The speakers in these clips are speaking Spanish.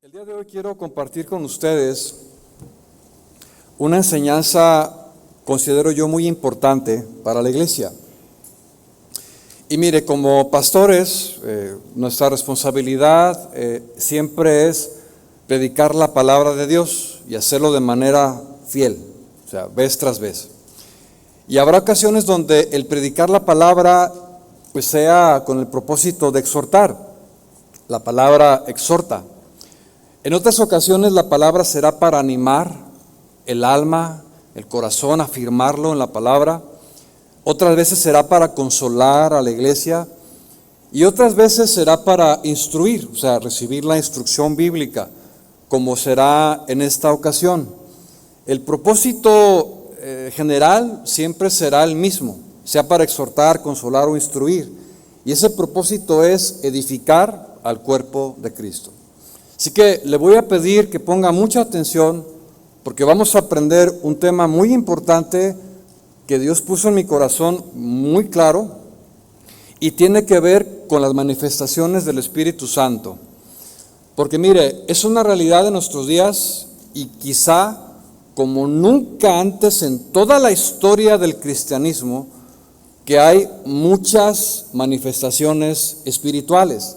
El día de hoy quiero compartir con ustedes una enseñanza, considero yo, muy importante para la iglesia. Y mire, como pastores, nuestra responsabilidad siempre es predicar la palabra de Dios y hacerlo de manera fiel, o sea, vez tras vez. Y habrá ocasiones donde el predicar la palabra pues sea con el propósito de exhortar. La palabra exhorta. En otras ocasiones la palabra será para animar el alma, el corazón, afirmarlo en la palabra. Otras veces será para consolar a la iglesia y otras veces será para instruir, o sea, recibir la instrucción bíblica, como será en esta ocasión. El propósito general siempre será el mismo, sea para exhortar, consolar o instruir. Y ese propósito es edificar al cuerpo de Cristo. Así que le voy a pedir que ponga mucha atención porque vamos a aprender un tema muy importante que Dios puso en mi corazón muy claro y tiene que ver con las manifestaciones del Espíritu Santo. Porque mire, es una realidad de nuestros días y quizá como nunca antes en toda la historia del cristianismo que hay muchas manifestaciones espirituales.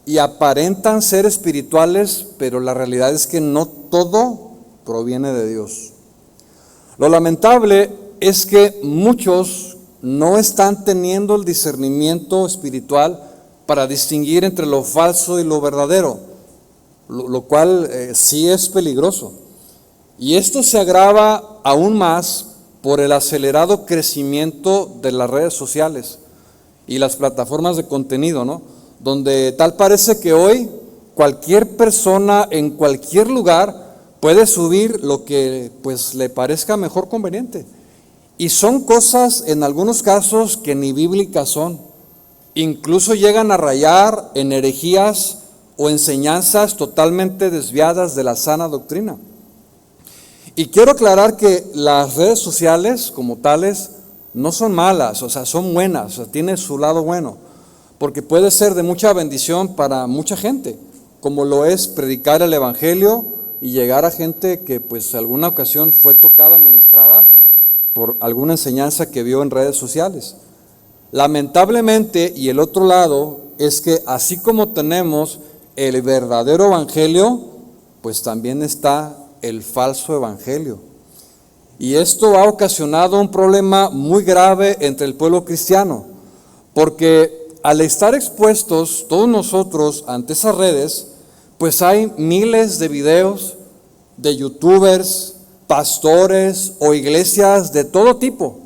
Y aparentan ser espirituales, pero la realidad es que no todo proviene de Dios. Lo lamentable es que muchos no están teniendo el discernimiento espiritual para distinguir entre lo falso y lo verdadero, lo cual sí es peligroso. Y esto se agrava aún más por el acelerado crecimiento de las redes sociales y las plataformas de contenido, ¿no? Donde tal parece que hoy cualquier persona en cualquier lugar puede subir lo que pues le parezca mejor conveniente. Y son cosas en algunos casos que ni bíblicas son. Incluso llegan a rayar en herejías o enseñanzas totalmente desviadas de la sana doctrina. Y quiero aclarar que las redes sociales como tales no son malas, o sea, son buenas, o sea, tienen su lado bueno. Porque puede ser de mucha bendición para mucha gente, como lo es predicar el evangelio y llegar a gente que pues alguna ocasión fue tocada, ministrada por alguna enseñanza que vio en redes sociales. Lamentablemente, y el otro lado es que así como tenemos el verdadero evangelio, pues también está el falso evangelio. Y esto ha ocasionado un problema muy grave entre el pueblo cristiano, porque al estar expuestos todos nosotros ante esas redes, pues hay miles de videos de youtubers, pastores o iglesias de todo tipo.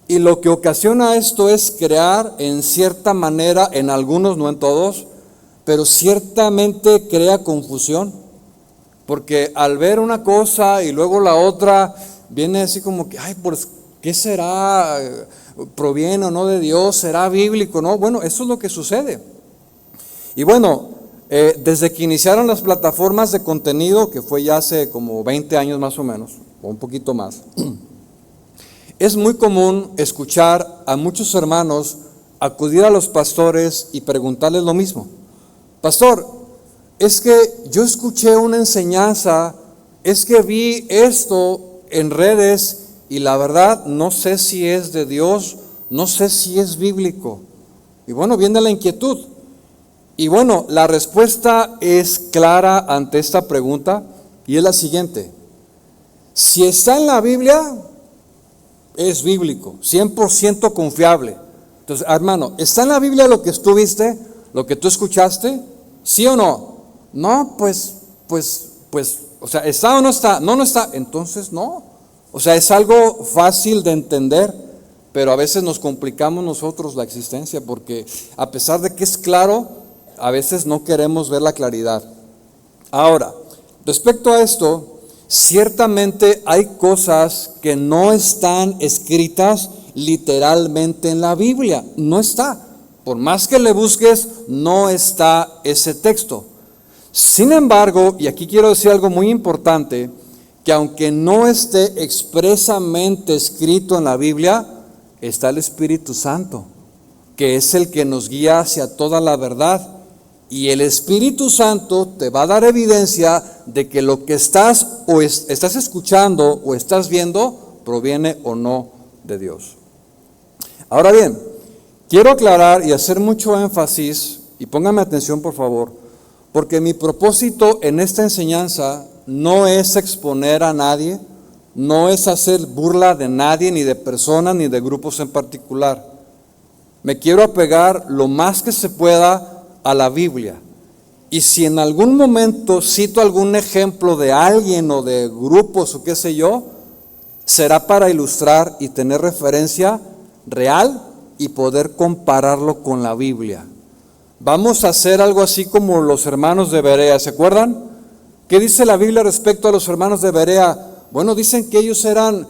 Y lo que ocasiona esto es crear en cierta manera, en algunos, no en todos, pero ciertamente crea confusión. Porque al ver una cosa y luego la otra, viene así como que, ay, pues, ¿qué será? ¿Proviene o no de Dios? ¿Será bíblico? No, bueno, eso es lo que sucede. Y bueno, desde que iniciaron las plataformas de contenido, que fue ya hace como 20 años más o menos, o un poquito más, es muy común escuchar a muchos hermanos acudir a los pastores y preguntarles lo mismo. Pastor, es que yo escuché una enseñanza, es que vi esto en redes y la verdad no sé si es de Dios, no sé si es bíblico. Y bueno, viene la inquietud. Y bueno, la respuesta es clara ante esta pregunta y es la siguiente. Si está en la Biblia, es bíblico, 100% confiable. Entonces, hermano, ¿está en la Biblia lo que tú viste, lo que tú escuchaste? ¿Sí o no? No, pues, o sea, ¿está o no está? No, no está. Entonces, no. O sea, es algo fácil de entender, pero a veces nos complicamos nosotros la existencia porque a pesar de que es claro, a veces no queremos ver la claridad. Ahora, respecto a esto, ciertamente hay cosas que no están escritas literalmente en la Biblia, no está. Por más que le busques, no está ese texto. Sin embargo, y aquí quiero decir algo muy importante, que aunque no esté expresamente escrito en la Biblia, está el Espíritu Santo, que es el que nos guía hacia toda la verdad y el Espíritu Santo te va a dar evidencia de que lo que estás estás escuchando o estás viendo proviene o no de Dios. Ahora bien, quiero aclarar y hacer mucho énfasis, y póngame atención por favor, porque mi propósito en esta enseñanza no es exponer a nadie, no es hacer burla de nadie, ni de personas, ni de grupos en particular. Me quiero apegar lo más que se pueda a la Biblia. Y si en algún momento cito algún ejemplo de alguien o de grupos o qué sé yo, será para ilustrar y tener referencia real y poder compararlo con la Biblia. Vamos a hacer algo así como los hermanos de Berea, ¿se acuerdan? ¿Qué dice la Biblia respecto a los hermanos de Berea? Bueno, dicen que ellos eran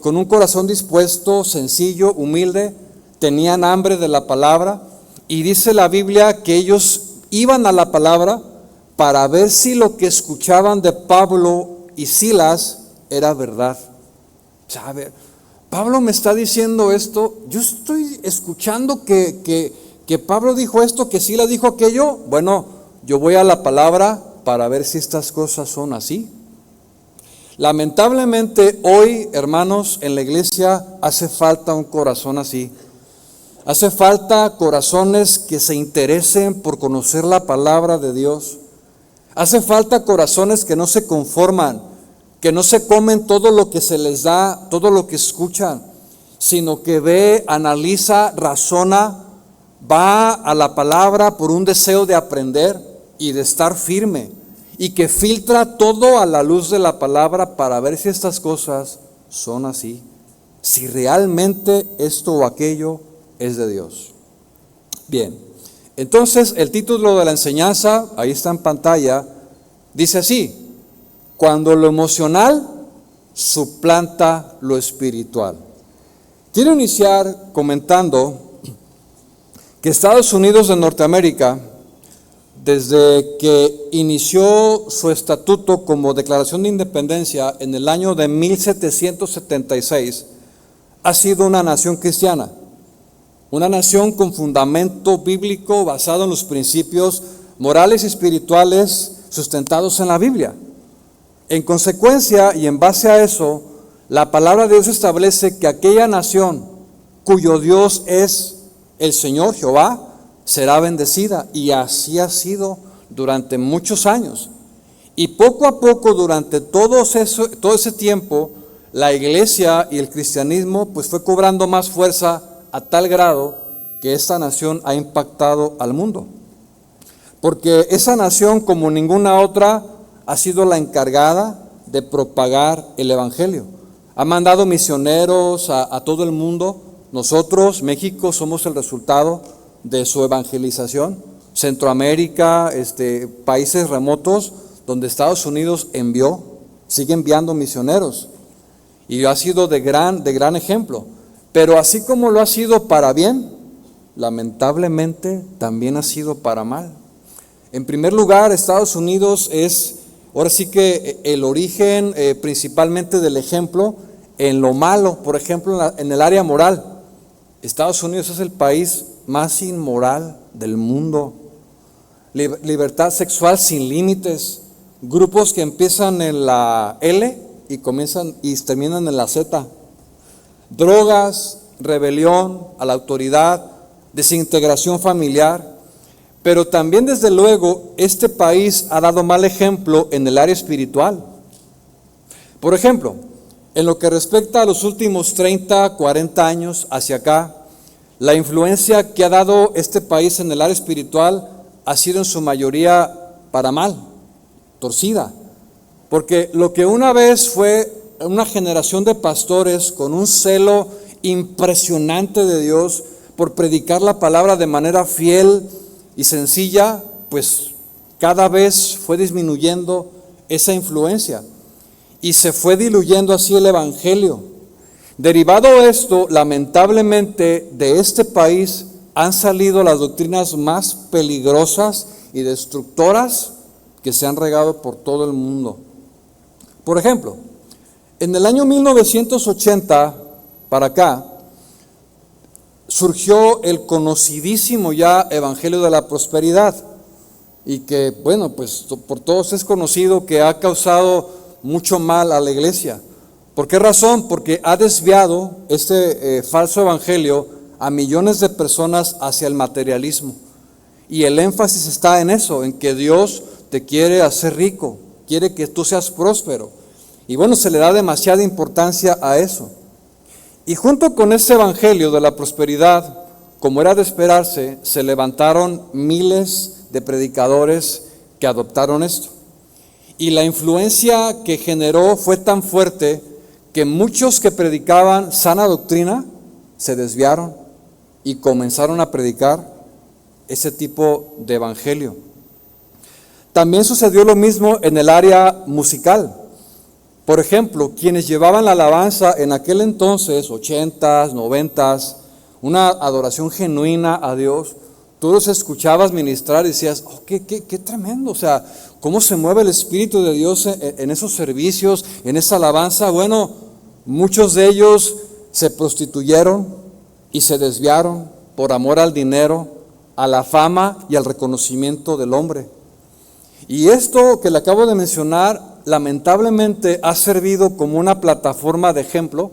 con un corazón dispuesto, sencillo, humilde, tenían hambre de la palabra, y dice la Biblia que ellos iban a la palabra para ver si lo que escuchaban de Pablo y Silas era verdad. ¿Sabe? Pablo me está diciendo esto, yo estoy escuchando que Pablo dijo esto, que Silas dijo aquello. Bueno, yo voy a la palabra para ver si estas cosas son así. Lamentablemente hoy, hermanos, en la iglesia hace falta un corazón así. Hace falta corazones que se interesen por conocer la palabra de Dios. Hace falta corazones que no se conforman, que no se comen todo lo que se les da, todo lo que escuchan, sino que ve, analiza, razona, va a la palabra por un deseo de aprender y de estar firme, y que filtra todo a la luz de la palabra para ver si estas cosas son así, si realmente esto o aquello es de Dios. Bien, entonces el título de la enseñanza, ahí está en pantalla, dice así: cuando lo emocional suplanta lo espiritual. Quiero iniciar comentando que Estados Unidos de Norteamérica, desde que inició su estatuto como declaración de independencia en el año de 1776, ha sido una nación cristiana, una nación con fundamento bíblico basado en los principios morales y espirituales sustentados en la Biblia. En consecuencia y en base a eso, la palabra de Dios establece que aquella nación cuyo Dios es el Señor Jehová será bendecida, y así ha sido durante muchos años. Y poco a poco, durante todo ese tiempo, la iglesia y el cristianismo pues fue cobrando más fuerza a tal grado que esta nación ha impactado al mundo. Porque esa nación, como ninguna otra, ha sido la encargada de propagar el evangelio. Ha mandado misioneros a todo el mundo. Nosotros, México, somos el resultado de su evangelización. Centroamérica, países remotos donde Estados Unidos sigue enviando misioneros, y ha sido de gran ejemplo. Pero así como lo ha sido para bien, lamentablemente también ha sido para mal. En primer lugar, Estados Unidos es, ahora sí que el origen principalmente del ejemplo en lo malo. Por ejemplo, en el área moral, Estados Unidos es el país más inmoral del mundo. Libertad sexual sin límites, grupos que empiezan en la L y comienzan y terminan en la Z, drogas, rebelión a la autoridad, desintegración familiar. Pero también, desde luego, este país ha dado mal ejemplo en el área espiritual. Por ejemplo, en lo que respecta a los últimos 30, 40 años hacia acá, la influencia que ha dado este país en el área espiritual ha sido en su mayoría para mal, torcida. Porque lo que una vez fue una generación de pastores con un celo impresionante de Dios por predicar la palabra de manera fiel y sencilla, pues cada vez fue disminuyendo esa influencia y se fue diluyendo así el evangelio. Derivado de esto, lamentablemente, de este país han salido las doctrinas más peligrosas y destructoras que se han regado por todo el mundo. Por ejemplo, en el año 1980 para acá, surgió el conocidísimo ya Evangelio de la Prosperidad. y que, bueno, pues por todos es conocido que ha causado mucho mal a la iglesia. ¿Por qué razón? Porque ha desviado este falso evangelio a millones de personas hacia el materialismo. Y el énfasis está en eso, en que Dios te quiere hacer rico, quiere que tú seas próspero. Y bueno, se le da demasiada importancia a eso. Y junto con ese evangelio de la prosperidad, como era de esperarse, se levantaron miles de predicadores que adoptaron esto. Y la influencia que generó fue tan fuerte que muchos que predicaban sana doctrina se desviaron y comenzaron a predicar ese tipo de evangelio. También sucedió lo mismo en el área musical. Por ejemplo, quienes llevaban la alabanza en aquel entonces, 80s, 90s, una adoración genuina a Dios, tú los escuchabas ministrar y decías, oh, qué tremendo, o sea, cómo se mueve el Espíritu de Dios en esos servicios, en esa alabanza. Bueno, muchos de ellos se prostituyeron y se desviaron por amor al dinero, a la fama y al reconocimiento del hombre. Y esto que le acabo de mencionar, lamentablemente ha servido como una plataforma de ejemplo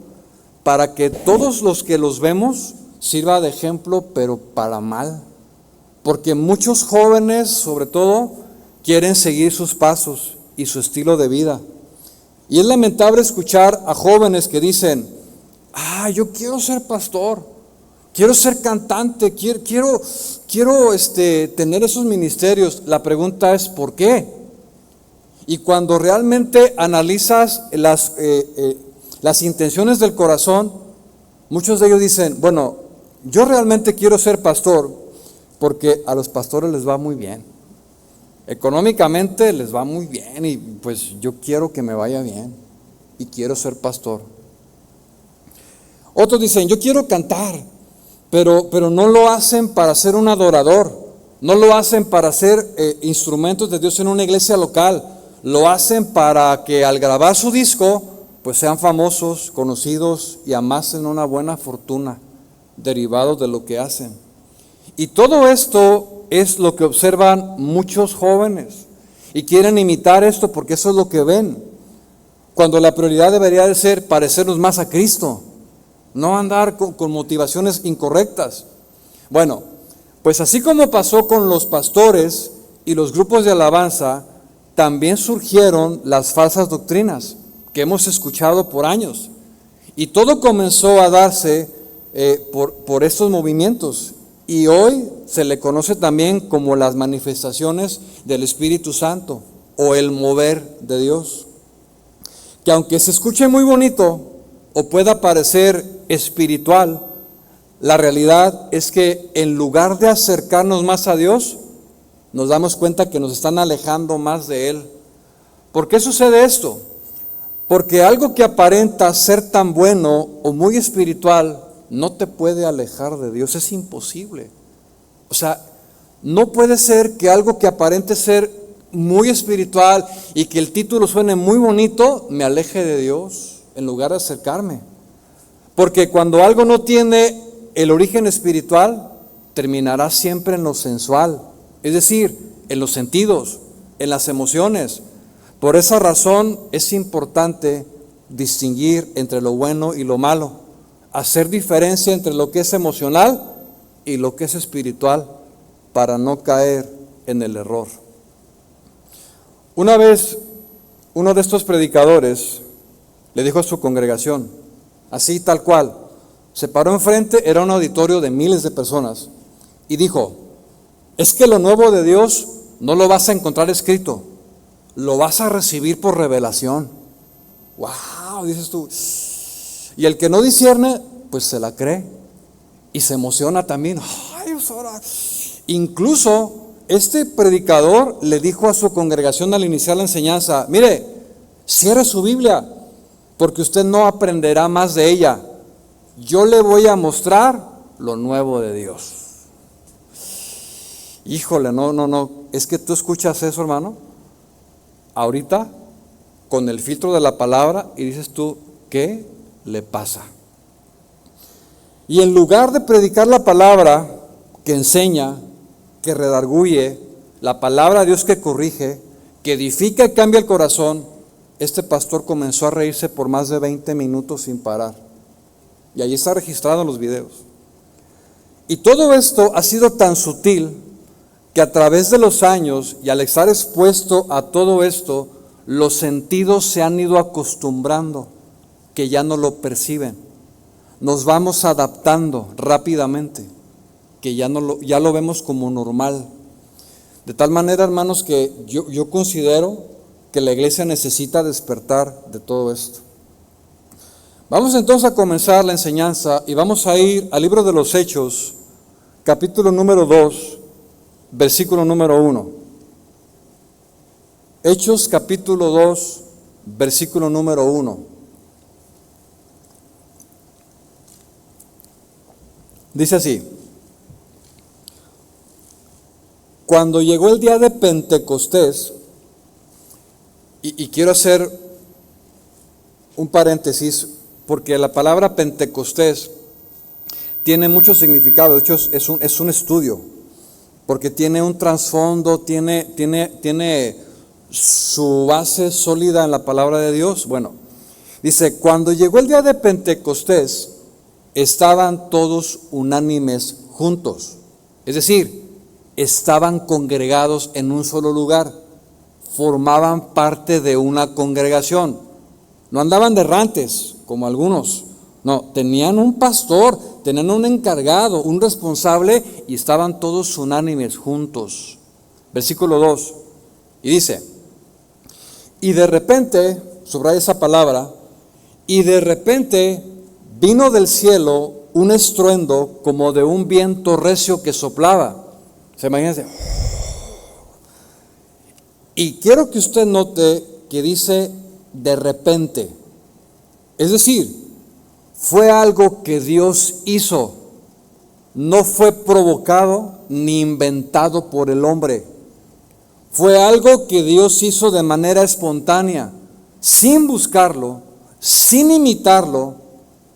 para que todos los que los vemos sirva de ejemplo, pero para mal. Porque muchos jóvenes, sobre todo, quieren seguir sus pasos y su estilo de vida. Y es lamentable escuchar a jóvenes que dicen, yo quiero ser pastor, quiero ser cantante, quiero tener esos ministerios. La pregunta es, ¿por qué? Y cuando realmente analizas las intenciones del corazón, muchos de ellos dicen, bueno, yo realmente quiero ser pastor porque a los pastores les va muy bien. Económicamente les va muy bien y pues yo quiero que me vaya bien y quiero ser pastor. Otros dicen, yo quiero cantar, pero no lo hacen para ser un adorador, no lo hacen para ser instrumentos de Dios en una iglesia local, lo hacen para que al grabar su disco pues sean famosos, conocidos y amasen una buena fortuna derivados de lo que hacen. Y todo esto es lo que observan muchos jóvenes y quieren imitar esto porque eso es lo que ven, cuando la prioridad debería de ser parecernos más a Cristo, no andar con motivaciones incorrectas. Bueno, pues así como pasó con los pastores y los grupos de alabanza, también surgieron las falsas doctrinas que hemos escuchado por años. Y todo comenzó a darse por estos movimientos. Y hoy se le conoce también como las manifestaciones del Espíritu Santo o el mover de Dios. Que aunque se escuche muy bonito o pueda parecer espiritual, la realidad es que en lugar de acercarnos más a Dios, nos damos cuenta que nos están alejando más de Él. ¿Por qué sucede esto? Porque algo que aparenta ser tan bueno o muy espiritual no te puede alejar de Dios, es imposible. O sea, no puede ser que algo que aparente ser muy espiritual y que el título suene muy bonito me aleje de Dios en lugar de acercarme. Porque cuando algo no tiene el origen espiritual, terminará siempre en lo sensual, es decir, en los sentidos, en las emociones. Por esa razón es importante distinguir entre lo bueno y lo malo, hacer diferencia entre lo que es emocional y lo que es espiritual para no caer en el error. Una vez uno de estos predicadores le dijo a su congregación, así tal cual, se paró enfrente, era un auditorio de miles de personas, y dijo, es que lo nuevo de Dios no lo vas a encontrar escrito, lo vas a recibir por revelación. ¡Wow! Dices tú. Y el que no discierne, pues se la cree y se emociona también. ¡Ay, incluso este predicador le dijo a su congregación al iniciar la enseñanza, mire, cierre su Biblia, porque usted no aprenderá más de ella. Yo le voy a mostrar lo nuevo de Dios. Híjole, no, es que tú escuchas eso, hermano, ahorita, con el filtro de la palabra, y dices tú, ¿qué le pasa? Y en lugar de predicar la palabra que enseña, que redarguye, la palabra de Dios que corrige, que edifica y cambia el corazón, este pastor comenzó a reírse por más de 20 minutos sin parar. Y ahí está registrado en los videos. Y todo esto ha sido tan sutil que a través de los años y al estar expuesto a todo esto, los sentidos se han ido acostumbrando, que ya no lo perciben. Nos vamos adaptando rápidamente, que ya lo vemos como normal. De tal manera, hermanos, que yo considero que la iglesia necesita despertar de todo esto. Vamos entonces a comenzar la enseñanza y vamos a ir al libro de los Hechos, capítulo número 2, versículo número 1. Hechos capítulo 2, versículo número 1. Dice así: cuando llegó el día de Pentecostés, y quiero hacer un paréntesis, porque la palabra Pentecostés tiene mucho significado. De hecho es un estudio, porque tiene un trasfondo, tiene su base sólida en la palabra de Dios. Bueno, dice, cuando llegó el día de Pentecostés, estaban todos unánimes juntos. Es decir, estaban congregados en un solo lugar, formaban parte de una congregación. No andaban de errantes como algunos, no, tenían un pastor, tenían un encargado, un responsable, y estaban todos unánimes juntos. Versículo 2, y dice, y de repente, subraya esa palabra, y de repente vino del cielo un estruendo como de un viento recio que soplaba. ¿Se imagina? Y quiero que usted note que dice de repente. Es decir, fue algo que Dios hizo. No fue provocado ni inventado por el hombre. Fue algo que Dios hizo de manera espontánea, sin buscarlo, sin imitarlo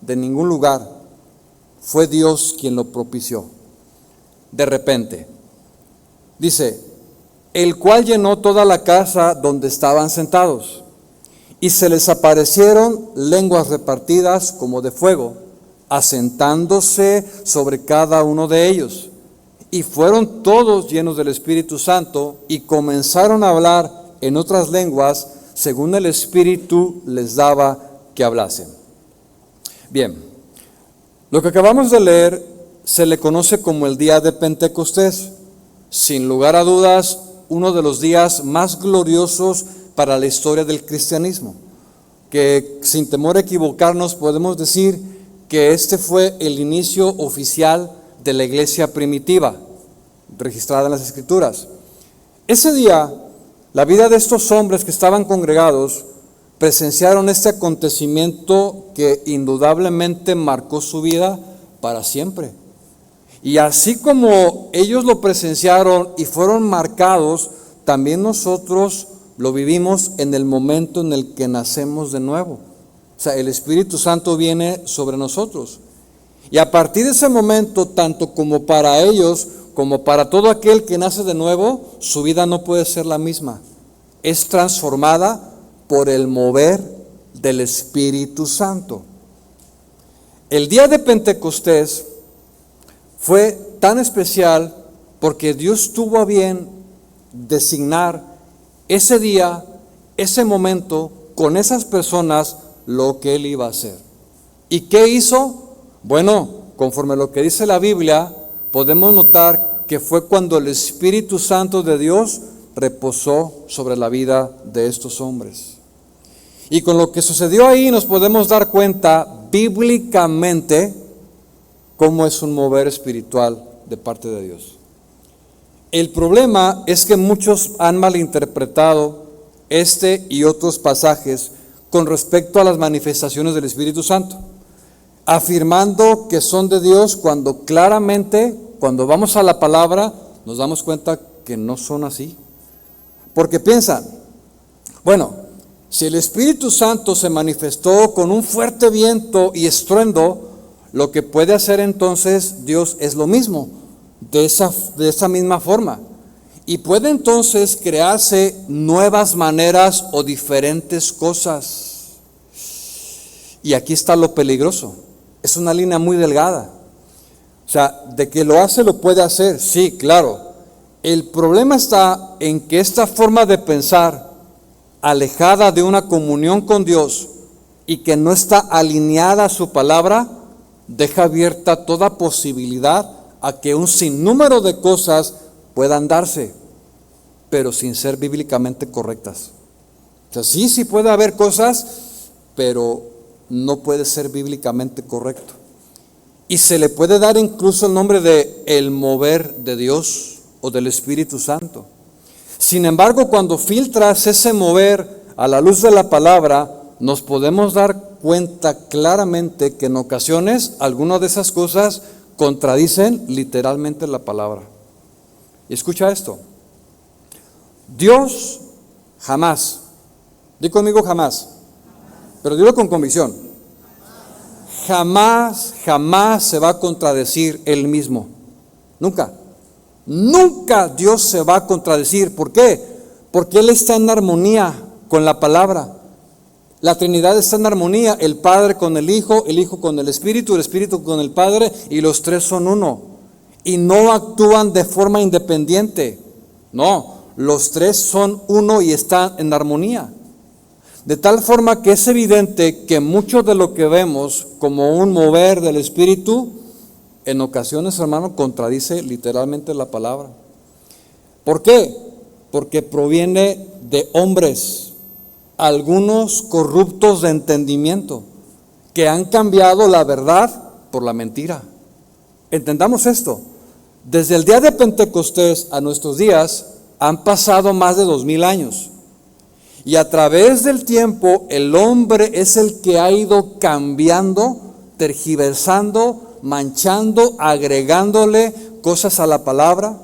de ningún lugar. Fue Dios quien lo propició. De repente. Dice, el cual llenó toda la casa donde estaban sentados, y se les aparecieron lenguas repartidas como de fuego, asentándose sobre cada uno de ellos. Y fueron todos llenos del Espíritu Santo, y comenzaron a hablar en otras lenguas, según el Espíritu les daba que hablasen. Bien, lo que acabamos de leer se le conoce como el día de Pentecostés. Sin lugar a dudas, uno de los días más gloriosos para la historia del cristianismo, que sin temor a equivocarnos podemos decir que este fue el inicio oficial de la iglesia primitiva, registrada en las Escrituras. Ese día, la vida de estos hombres que estaban congregados presenciaron este acontecimiento que indudablemente marcó su vida para siempre. Y así como ellos lo presenciaron y fueron marcados, también nosotros lo vivimos en el momento en el que nacemos de nuevo. O sea, el Espíritu Santo viene sobre nosotros. Y a partir de ese momento, tanto como para ellos, como para todo aquel que nace de nuevo, su vida no puede ser la misma. Es transformada por el mover del Espíritu Santo. El día de Pentecostés fue tan especial porque Dios tuvo a bien designar ese día, ese momento, con esas personas, lo que Él iba a hacer. ¿Y qué hizo? Bueno, conforme a lo que dice la Biblia, podemos notar que fue cuando el Espíritu Santo de Dios reposó sobre la vida de estos hombres. Y con lo que sucedió ahí nos podemos dar cuenta bíblicamente cómo es un mover espiritual de parte de Dios. El problema es que muchos han malinterpretado este y otros pasajes con respecto a las manifestaciones del Espíritu Santo, afirmando que son de Dios cuando claramente, cuando vamos a la palabra, nos damos cuenta que no son así. Porque piensan, bueno, si el Espíritu Santo se manifestó con un fuerte viento y estruendo, lo que puede hacer entonces Dios es lo mismo, de esa misma forma. Y puede entonces crearse nuevas maneras o diferentes cosas. Y aquí está lo peligroso. Es una línea muy delgada. O sea, de que lo hace, lo puede hacer. Sí, claro. El problema está en que esta forma de pensar, alejada de una comunión con Dios y que no está alineada a su palabra, deja abierta toda posibilidad a que un sinnúmero de cosas puedan darse, pero sin ser bíblicamente correctas. O sea, sí puede haber cosas, pero no puede ser bíblicamente correcto. Y se le puede dar incluso el nombre de el mover de Dios o del Espíritu Santo. Sin embargo, cuando filtras ese mover a la luz de la palabra, nos podemos dar cuenta claramente que en ocasiones algunas de esas cosas contradicen literalmente la palabra. Y escucha esto. Dios jamás, di conmigo jamás, pero dilo con convicción, jamás se va a contradecir Él mismo. Nunca Dios se va a contradecir. ¿Por qué? Porque Él está en armonía con la palabra. La Trinidad está en armonía, el Padre con el Hijo con el Espíritu con el Padre, y los tres son uno. Y no actúan de forma independiente. No, los tres son uno y están en armonía. De tal forma que es evidente que mucho de lo que vemos como un mover del Espíritu, en ocasiones, hermano, contradice literalmente la palabra. ¿Por qué? Porque proviene de hombres, algunos corruptos de entendimiento, que han cambiado la verdad por la mentira. Entendamos esto. Desde el día de Pentecostés a nuestros días han pasado más de 2000 años. Y a través del tiempo el hombre es el que ha ido cambiando, tergiversando, manchando, agregándole cosas a la palabra,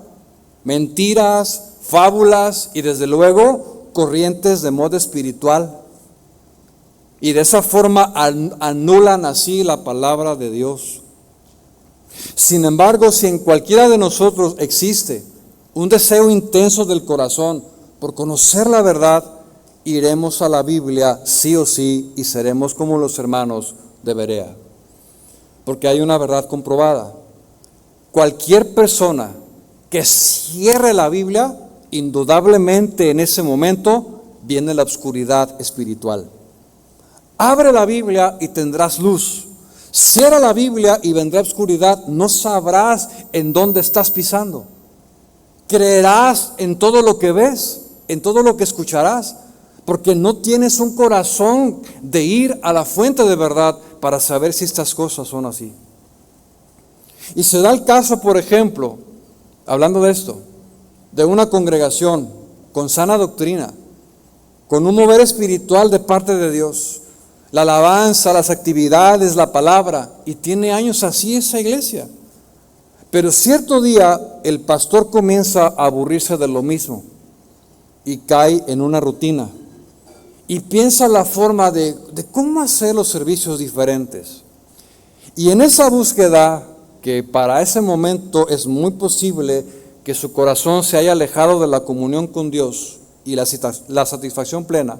mentiras, fábulas y desde luego corrientes de moda espiritual. Y de esa forma anulan así la palabra de Dios. Sin embargo, si en cualquiera de nosotros existe un deseo intenso del corazón por conocer la verdad, iremos a la Biblia sí o sí y seremos como los hermanos de Berea. Porque hay una verdad comprobada. Cualquier persona que cierre la Biblia, indudablemente en ese momento viene la oscuridad espiritual. Abre la Biblia y tendrás luz. Cierra la Biblia y vendrá oscuridad. No sabrás en dónde estás pisando. Creerás en todo lo que ves, en todo lo que escucharás, porque no tienes un corazón de ir a la fuente de verdad para saber si estas cosas son así. Y se da el caso, por ejemplo, hablando de esto, de una congregación con sana doctrina, con un mover espiritual de parte de Dios, la alabanza, las actividades, la palabra, y tiene años así esa iglesia. Pero cierto día el pastor comienza a aburrirse de lo mismo y cae en una rutina y piensa la forma de cómo hacer los servicios diferentes. Y en esa búsqueda, que para ese momento es muy posible que su corazón se haya alejado de la comunión con Dios y la satisfacción plena,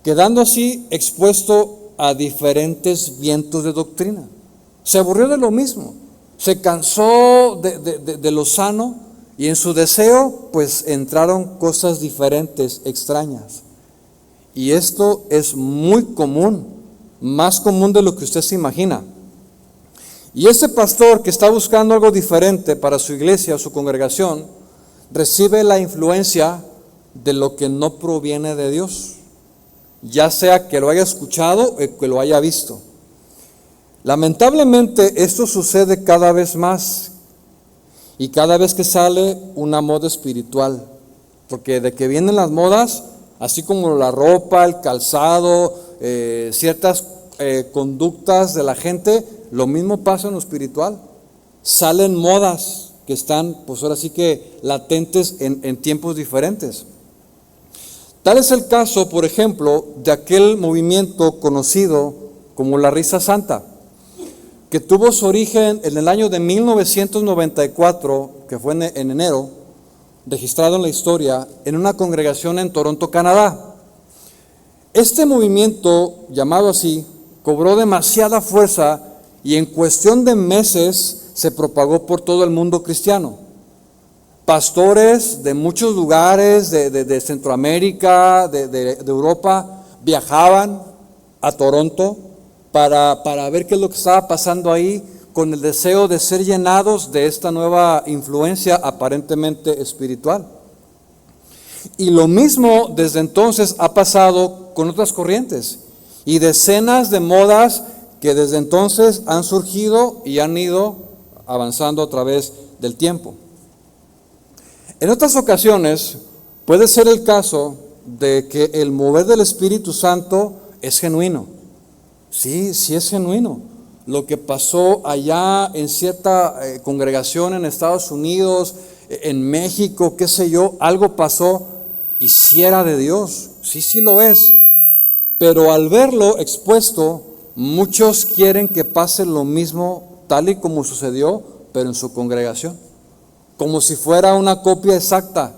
quedando así expuesto a diferentes vientos de doctrina. Se aburrió de lo mismo, se cansó de lo sano y en su deseo pues entraron cosas diferentes, extrañas. Y esto es muy común, más común de lo que usted se imagina. Y ese pastor que está buscando algo diferente para su iglesia o su congregación, recibe la influencia de lo que no proviene de Dios, ya sea que lo haya escuchado o que lo haya visto. Lamentablemente esto sucede cada vez más y cada vez que sale una moda espiritual, porque de que vienen las modas, así como la ropa, el calzado, ciertas conductas de la gente, lo mismo pasa en lo espiritual. Salen modas que están, pues ahora sí que latentes en tiempos diferentes. Tal es el caso, por ejemplo, de aquel movimiento conocido como la Risa Santa, que tuvo su origen en el año de 1994, que fue en enero, registrado en la historia en una congregación en Toronto, Canadá. Este movimiento, llamado así, cobró demasiada fuerza y en cuestión de meses se propagó por todo el mundo cristiano. Pastores de muchos lugares de Centroamérica, de Europa, viajaban a Toronto para ver qué es lo que estaba pasando ahí, con el deseo de ser llenados de esta nueva influencia aparentemente espiritual. Y lo mismo desde entonces ha pasado con otras corrientes y decenas de modas que desde entonces han surgido y han ido avanzando a través del tiempo. En otras ocasiones puede ser el caso de que el mover del Espíritu Santo es genuino. Sí, sí es genuino. Lo que pasó allá en cierta congregación en Estados Unidos, en México, qué sé yo, algo pasó y sí era de Dios, sí lo es. Pero al verlo expuesto, muchos quieren que pase lo mismo tal y como sucedió, pero en su congregación. Como si fuera una copia exacta,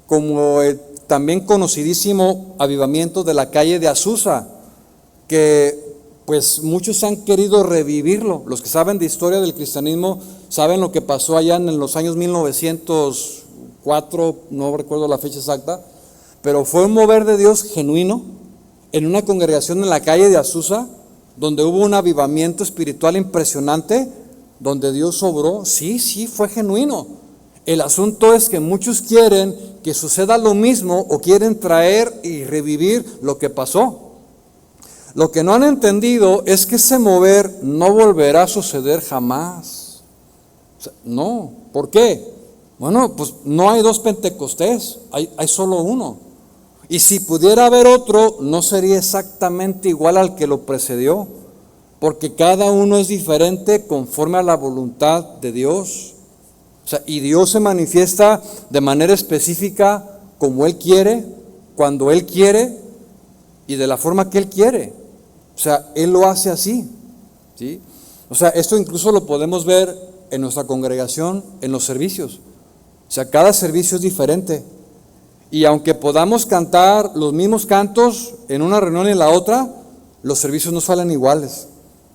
como el también conocidísimo avivamiento de la calle de Azusa, que pues muchos han querido revivirlo. Los que saben de historia del cristianismo saben lo que pasó allá en los años 1904, no recuerdo la fecha exacta, pero fue un mover de Dios genuino en una congregación en la calle de Azusa, donde hubo un avivamiento espiritual impresionante, donde Dios obró. Sí, fue genuino. El asunto es que muchos quieren que suceda lo mismo o quieren traer y revivir lo que pasó. Lo que no han entendido es que ese mover no volverá a suceder jamás. O sea, no, ¿por qué? Bueno, pues no hay dos Pentecostés, hay solo uno. Y si pudiera haber otro, no sería exactamente igual al que lo precedió, porque cada uno es diferente conforme a la voluntad de Dios. O sea, y Dios se manifiesta de manera específica como Él quiere, cuando Él quiere y de la forma que Él quiere. O sea, Él lo hace así, ¿sí? O sea, esto incluso lo podemos ver en nuestra congregación, en los servicios. O sea, cada servicio es diferente. Y aunque podamos cantar los mismos cantos en una reunión y en la otra, los servicios no salen iguales.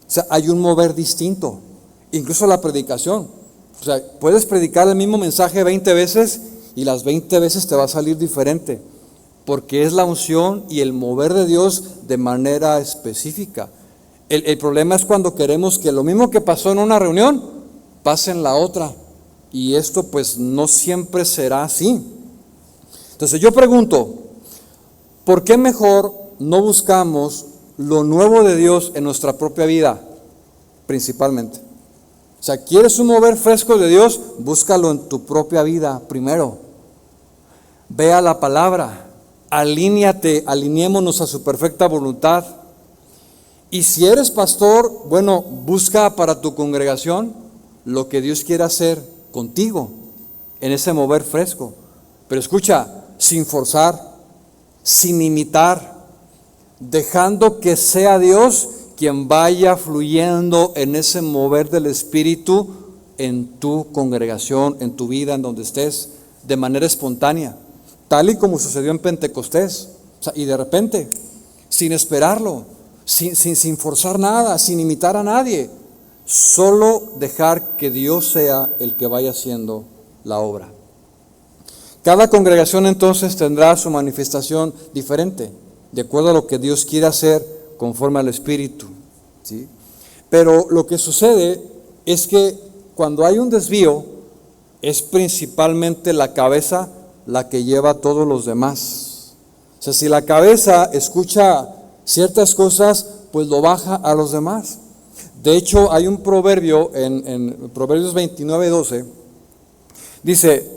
O sea, hay un mover distinto. Incluso la predicación. O sea, puedes predicar el mismo mensaje 20 veces y las 20 veces te va a salir diferente, porque es la unción y el mover de Dios de manera específica. El problema es cuando queremos que lo mismo que pasó en una reunión pase en la otra, y esto pues no siempre será así. Entonces yo pregunto, ¿por qué mejor no buscamos lo nuevo de Dios en nuestra propia vida, principalmente? O sea, ¿quieres un mover fresco de Dios? Búscalo en tu propia vida primero. Ve a la palabra. Alineémonos a su perfecta voluntad. Y si eres pastor, bueno, busca para tu congregación lo que Dios quiere hacer contigo en ese mover fresco. Pero escucha, sin forzar, sin imitar, dejando que sea Dios quien vaya fluyendo en ese mover del Espíritu en tu congregación, en tu vida, en donde estés, de manera espontánea. Tal y como sucedió en Pentecostés. O sea, y de repente, sin esperarlo, sin forzar nada, sin imitar a nadie, solo dejar que Dios sea el que vaya haciendo la obra. Cada congregación entonces tendrá su manifestación diferente, de acuerdo a lo que Dios quiere hacer conforme al Espíritu, ¿sí? Pero lo que sucede es que cuando hay un desvío, es principalmente la cabeza la que lleva a todos los demás. O sea, si la cabeza escucha ciertas cosas, pues lo baja a los demás. De hecho, hay un proverbio en Proverbios 29:12, dice: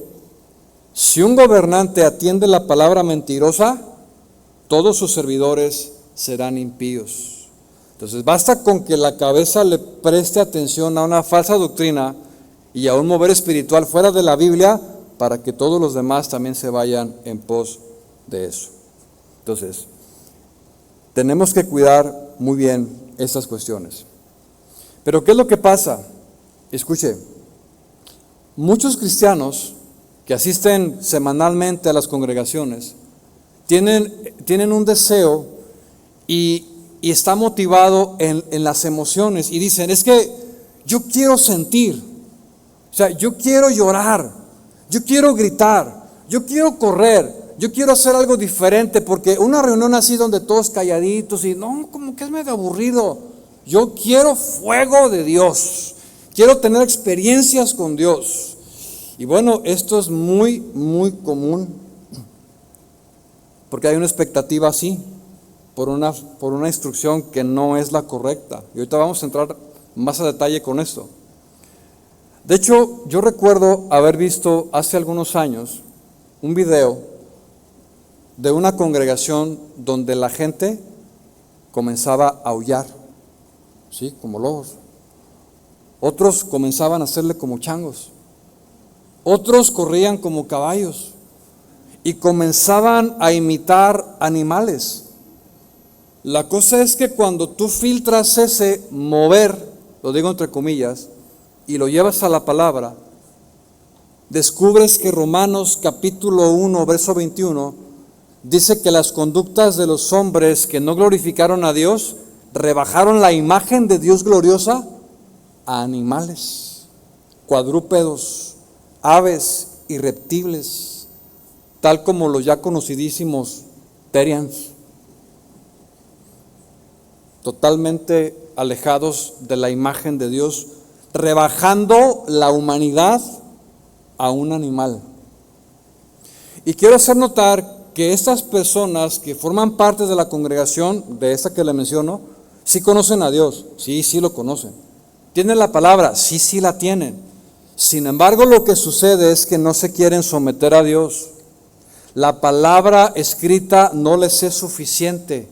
si un gobernante atiende la palabra mentirosa, todos sus servidores serán impíos. Entonces basta con que la cabeza le preste atención a una falsa doctrina y a un mover espiritual fuera de la Biblia, para que todos los demás también se vayan en pos de eso. Entonces, tenemos que cuidar muy bien estas cuestiones. Pero ¿qué es lo que pasa? Escuche, muchos cristianos que asisten semanalmente a las congregaciones, tienen un deseo y está motivado en las emociones y dicen, es que yo quiero sentir, o sea, yo quiero llorar, yo quiero gritar, yo quiero correr, yo quiero hacer algo diferente, porque una reunión así donde todos calladitos y no, como que es medio aburrido. Yo quiero fuego de Dios, quiero tener experiencias con Dios. Y bueno, esto es muy, muy común, porque hay una expectativa así, por una instrucción que no es la correcta. Y ahorita vamos a entrar más a detalle con esto. De hecho, yo recuerdo haber visto hace algunos años un video de una congregación donde la gente comenzaba a aullar, ¿sí? Como lobos. Otros comenzaban a hacerle como changos. Otros corrían como caballos y comenzaban a imitar animales. La cosa es que cuando tú filtras ese mover, lo digo entre comillas, y lo llevas a la palabra, descubres que Romanos capítulo 1, verso 21, dice que las conductas de los hombres que no glorificaron a Dios, rebajaron la imagen de Dios gloriosa a animales, cuadrúpedos, aves y reptiles, tal como los ya conocidísimos Terians, totalmente alejados de la imagen de Dios, rebajando la humanidad a un animal. Y quiero hacer notar que estas personas que forman parte de la congregación, de esta que le menciono, sí conocen a Dios, sí lo conocen. ¿Tienen la palabra? Sí la tienen. Sin embargo, lo que sucede es que no se quieren someter a Dios. La palabra escrita no les es suficiente.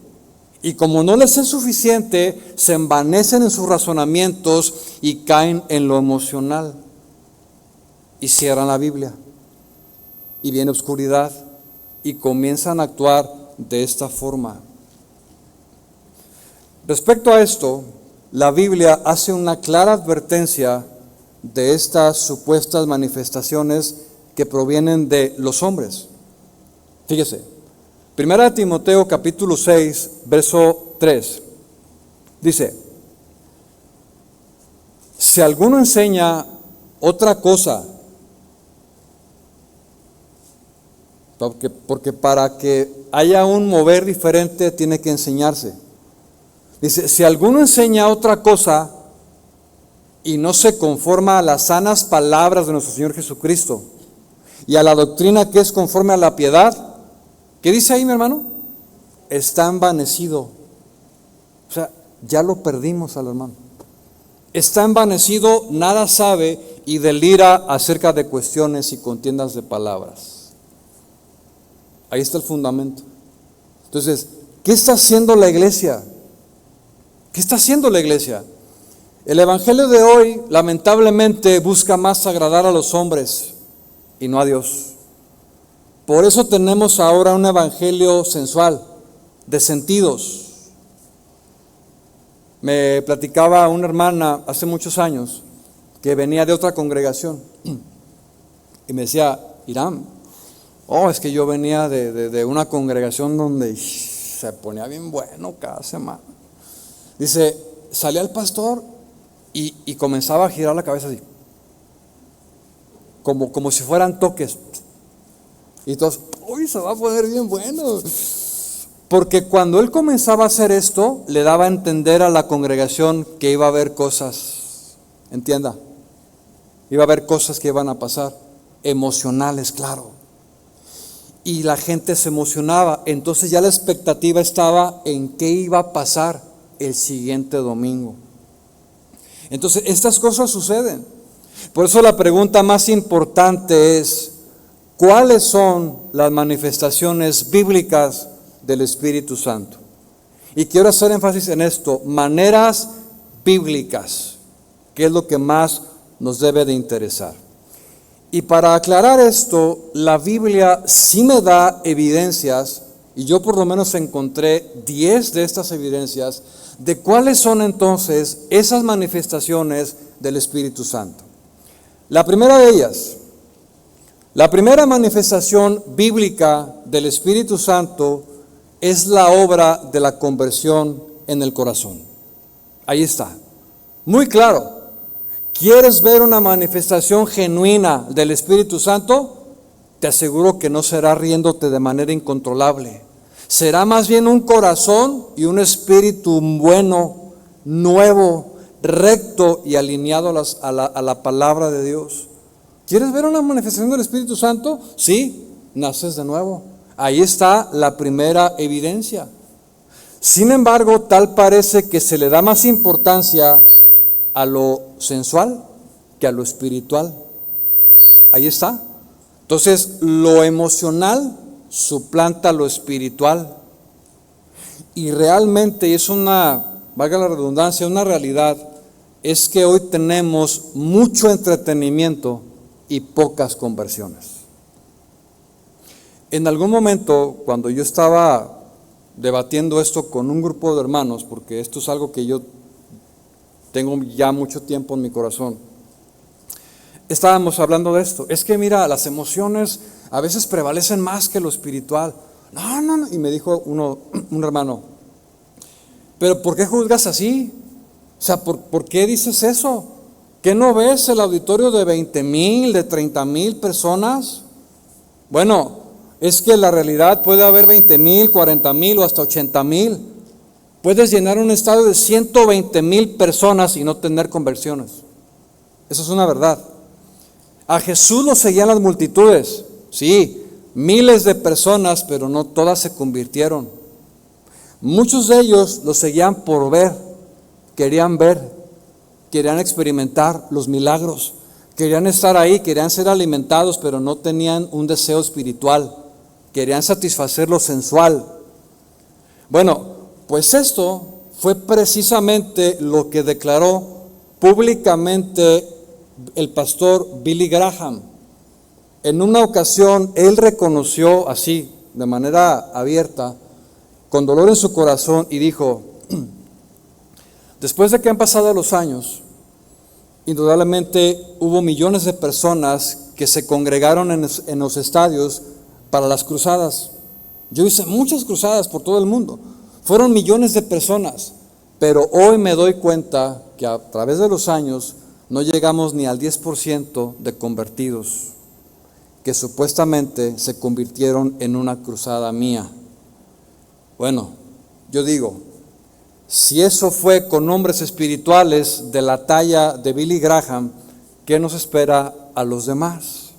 Y como no les es suficiente, se envanecen en sus razonamientos y caen en lo emocional. Y cierran la Biblia. Y viene oscuridad. Y comienzan a actuar de esta forma. Respecto a esto, la Biblia hace una clara advertencia de estas supuestas manifestaciones que provienen de los hombres. Fíjese, 1 Timoteo capítulo 6, verso 3, dice, si alguno enseña otra cosa, porque para que haya un mover diferente tiene que enseñarse. Dice, si alguno enseña otra cosa y no se conforma a las sanas palabras de nuestro Señor Jesucristo y a la doctrina que es conforme a la piedad, ¿qué dice ahí, mi hermano? Está envanecido. O sea, ya lo perdimos al hermano. Está envanecido, nada sabe y delira acerca de cuestiones y contiendas de palabras. Ahí está el fundamento. Entonces, ¿qué está haciendo la iglesia? ¿Qué está haciendo la iglesia? El evangelio de hoy, lamentablemente, busca más agradar a los hombres y no a Dios. Por eso tenemos ahora un evangelio sensual, de sentidos. Me platicaba una hermana hace muchos años que venía de otra congregación y me decía, Irán, es que yo venía de una congregación donde se ponía bien bueno cada semana. Dice, salía el pastor y comenzaba a girar la cabeza así, como si fueran toques. Y todos, uy, se va a poner bien bueno. Porque cuando él comenzaba a hacer esto, le daba a entender a la congregación que iba a haber cosas, entienda, iba a haber cosas que iban a pasar, emocionales, claro. Y la gente se emocionaba, entonces ya la expectativa estaba en qué iba a pasar el siguiente domingo. Entonces, estas cosas suceden. Por eso la pregunta más importante es, ¿cuáles son las manifestaciones bíblicas del Espíritu Santo? Y quiero hacer énfasis en esto, maneras bíblicas, que es lo que más nos debe de interesar. Y para aclarar esto, la Biblia sí me da evidencias, y yo por lo menos encontré 10 de estas evidencias, de cuáles son entonces esas manifestaciones del Espíritu Santo. La primera de ellas La primera manifestación bíblica del Espíritu Santo es la obra de la conversión en el corazón. Ahí está, muy claro. ¿Quieres ver una manifestación genuina del Espíritu Santo? Te aseguro que no será riéndote de manera incontrolable. Será más bien un corazón y un espíritu bueno, nuevo, recto y alineado a la palabra de Dios. ¿Quieres ver una manifestación del Espíritu Santo? Sí, naces de nuevo. Ahí está la primera evidencia. Sin embargo, tal parece que se le da más importancia a lo sensual que a lo espiritual. Ahí está. Entonces, lo emocional suplanta lo espiritual. Y realmente es valga la redundancia, una realidad, es que hoy tenemos mucho entretenimiento y pocas conversiones. En algún momento, cuando yo estaba debatiendo esto con un grupo de hermanos, porque esto es algo que yo tengo ya mucho tiempo en mi corazón, estábamos hablando de esto. Es que mira, las emociones a veces prevalecen más que lo espiritual. No. Y me dijo un hermano, ¿pero por qué juzgas así? O sea, ¿por qué dices eso? ¿Qué no ves el auditorio de 20,000, de 30,000 personas? Bueno, es que la realidad puede haber 20,000, 40,000 o hasta 80,000. Puedes llenar un estadio de 120,000 personas y no tener conversiones. Eso es una verdad. A Jesús lo seguían las multitudes, sí, miles de personas, pero no todas se convirtieron. Muchos de ellos lo seguían por ver, querían experimentar los milagros, querían estar ahí, querían ser alimentados, pero no tenían un deseo espiritual, querían satisfacer lo sensual. Bueno, pues esto fue precisamente lo que declaró públicamente el pastor Billy Graham. En una ocasión él reconoció así, de manera abierta, con dolor en su corazón, y dijo: después de que han pasado los años, indudablemente hubo millones de personas que se congregaron en los estadios para las cruzadas. Yo hice muchas cruzadas por todo el mundo, fueron millones de personas, pero hoy me doy cuenta que a través de los años no llegamos ni al 10% de convertidos que supuestamente se convirtieron en una cruzada mía. Bueno, yo digo, si eso fue con hombres espirituales de la talla de Billy Graham, ¿qué nos espera a los demás?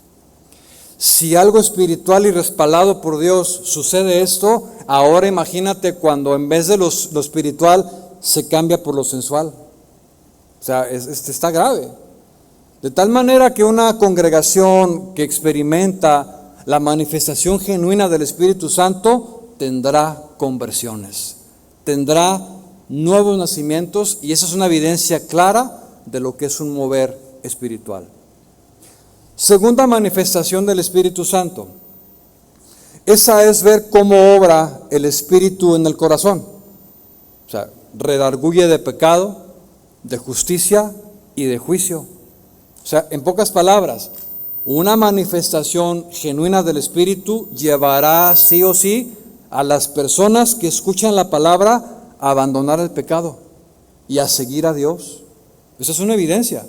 Si algo espiritual y respaldado por Dios sucede esto, ahora imagínate cuando en vez de lo espiritual se cambia por lo sensual. O sea, está grave. De tal manera que una congregación que experimenta la manifestación genuina del Espíritu Santo tendrá conversiones, tendrá nuevos nacimientos, y esa es una evidencia clara de lo que es un mover espiritual. Segunda manifestación del Espíritu Santo. Esa es ver cómo obra el Espíritu en el corazón. O sea, redarguye de pecado, de justicia y de juicio. O sea, en pocas palabras, una manifestación genuina del Espíritu llevará sí o sí a las personas que escuchan la palabra a abandonar el pecado y a seguir a Dios. Esa es una evidencia,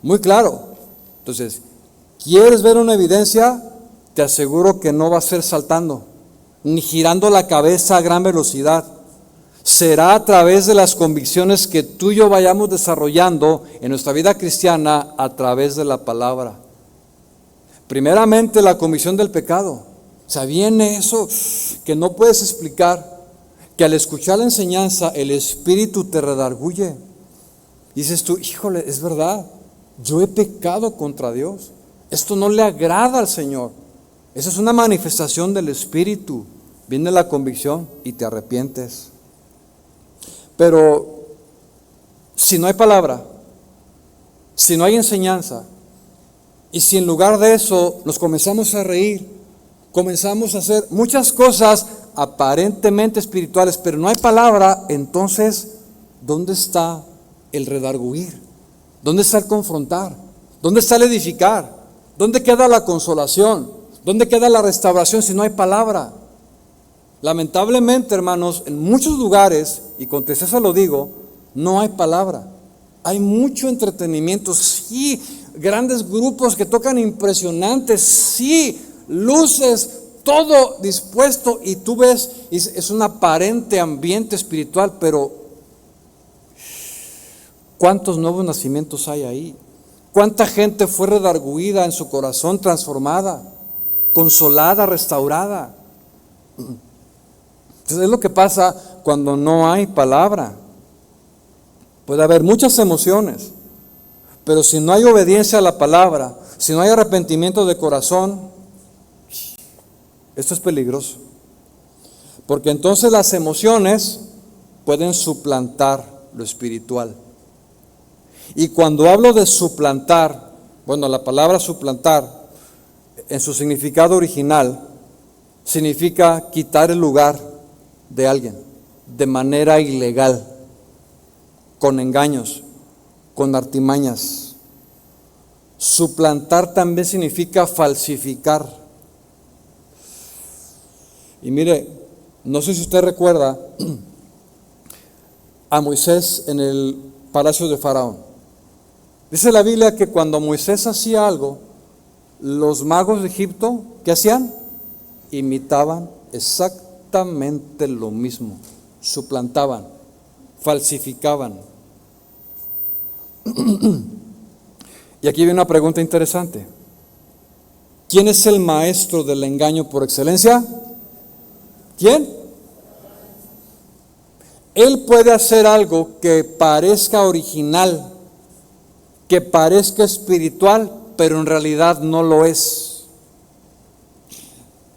muy claro. Entonces, ¿quieres ver una evidencia? Te aseguro que no va a ser saltando, ni girando la cabeza a gran velocidad. Será a través de las convicciones que tú y yo vayamos desarrollando en nuestra vida cristiana a través de la palabra. Primeramente, la convicción del pecado. O sea, viene eso que no puedes explicar, que al escuchar la enseñanza el Espíritu te redarguye. Dices tú, híjole, es verdad, yo he pecado contra Dios. Esto no le agrada al Señor. Esa es una manifestación del Espíritu. Viene la convicción y te arrepientes. Pero si no hay palabra, si no hay enseñanza, y si en lugar de eso nos comenzamos a reír, comenzamos a hacer muchas cosas aparentemente espirituales, pero no hay palabra, entonces, ¿dónde está el redarguir? ¿Dónde está el confrontar? ¿Dónde está el edificar? ¿Dónde queda la consolación? ¿Dónde queda la restauración si no hay palabra? Lamentablemente, hermanos, en muchos lugares, y con tristeza lo digo, no hay palabra. Hay mucho entretenimiento, sí, grandes grupos que tocan impresionantes, sí, luces, todo dispuesto, y tú ves, es un aparente ambiente espiritual, pero ¿cuántos nuevos nacimientos hay ahí? ¿Cuánta gente fue redarguida en su corazón, transformada, consolada, restaurada? Entonces es lo que pasa cuando no hay palabra. Puede haber muchas emociones, pero si no hay obediencia a la palabra, si no hay arrepentimiento de corazón, esto es peligroso. Porque entonces las emociones pueden suplantar lo espiritual. Y cuando hablo de suplantar, bueno, la palabra suplantar, en su significado original, significa quitar el lugar de alguien de manera ilegal, con engaños, con artimañas. Suplantar también significa falsificar. Y mire, no sé si usted recuerda a Moisés en el palacio de Faraón. Dice la Biblia que cuando Moisés hacía algo, los magos de Egipto, ¿qué hacían? Imitaban exactamente lo mismo, suplantaban, falsificaban. Y aquí viene una pregunta interesante. ¿Quién es el maestro del engaño por excelencia? ¿Quién? Él puede hacer algo que parezca original, que parezca espiritual, pero en realidad no lo es.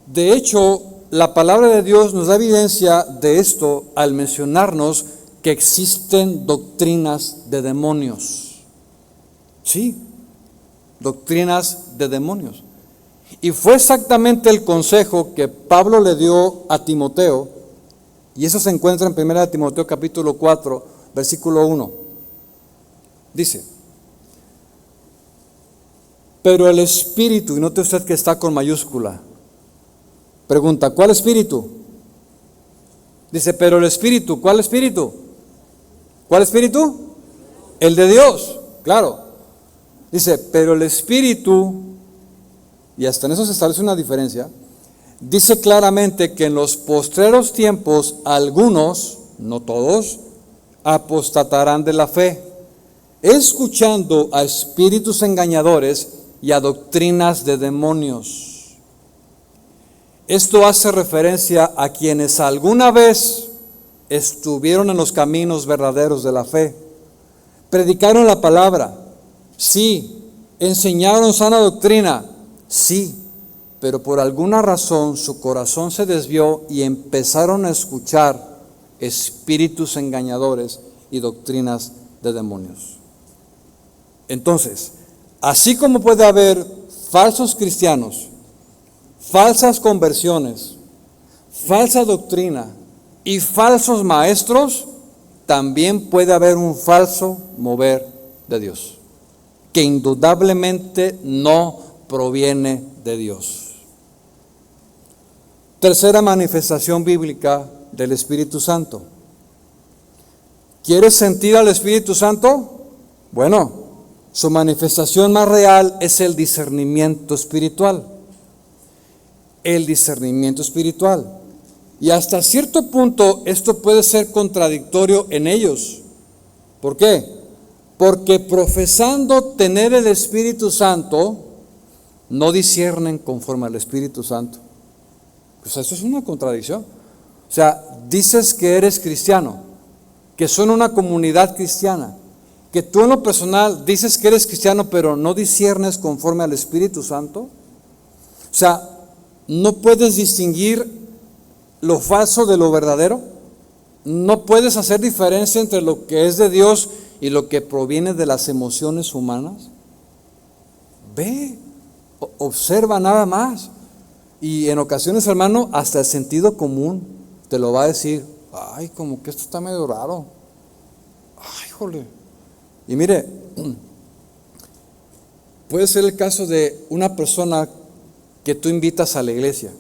De hecho, la palabra de Dios nos da evidencia de esto al mencionarnos que existen doctrinas de demonios. Sí, doctrinas de demonios. Y fue exactamente el consejo que Pablo le dio a Timoteo, y eso se encuentra en 1 Timoteo capítulo 4, versículo 1. Dice: pero el Espíritu, y note usted que está con mayúscula, pregunta, ¿cuál Espíritu? Dice, pero el Espíritu, ¿cuál Espíritu? ¿Cuál Espíritu? El de Dios, claro. Dice, pero el Espíritu, y hasta en eso se establece una diferencia, dice claramente que en los postreros tiempos algunos, no todos, apostatarán de la fe, escuchando a espíritus engañadores y a doctrinas de demonios. Esto hace referencia a quienes alguna vez estuvieron en los caminos verdaderos de la fe, predicaron la palabra, sí, enseñaron sana doctrina, sí, pero por alguna razón su corazón se desvió y empezaron a escuchar espíritus engañadores y doctrinas de demonios. Entonces, así como puede haber falsos cristianos, falsas conversiones, falsa doctrina y falsos maestros, también puede haber un falso mover de Dios, que indudablemente no proviene de Dios. Tercera manifestación bíblica del Espíritu Santo. ¿Quieres sentir al Espíritu Santo? Bueno, su manifestación más real es el discernimiento espiritual. El discernimiento espiritual. Y hasta cierto punto esto puede ser contradictorio en ellos. ¿Por qué? Porque profesando tener el Espíritu Santo, no disciernen conforme al Espíritu Santo. Pues eso es una contradicción. O sea, dices que eres cristiano, que son una comunidad cristiana, que tú en lo personal dices que eres cristiano, pero no disciernes conforme al Espíritu Santo. O sea, no puedes distinguir lo falso de lo verdadero. No puedes hacer diferencia entre lo que es de Dios y lo que proviene de las emociones humanas. Ve, observa nada más. Y en ocasiones, hermano, hasta el sentido común te lo va a decir. Ay, como que esto está medio raro. Ay, jole. Y mire, Puede ser el caso de una persona que tú invitas a la iglesia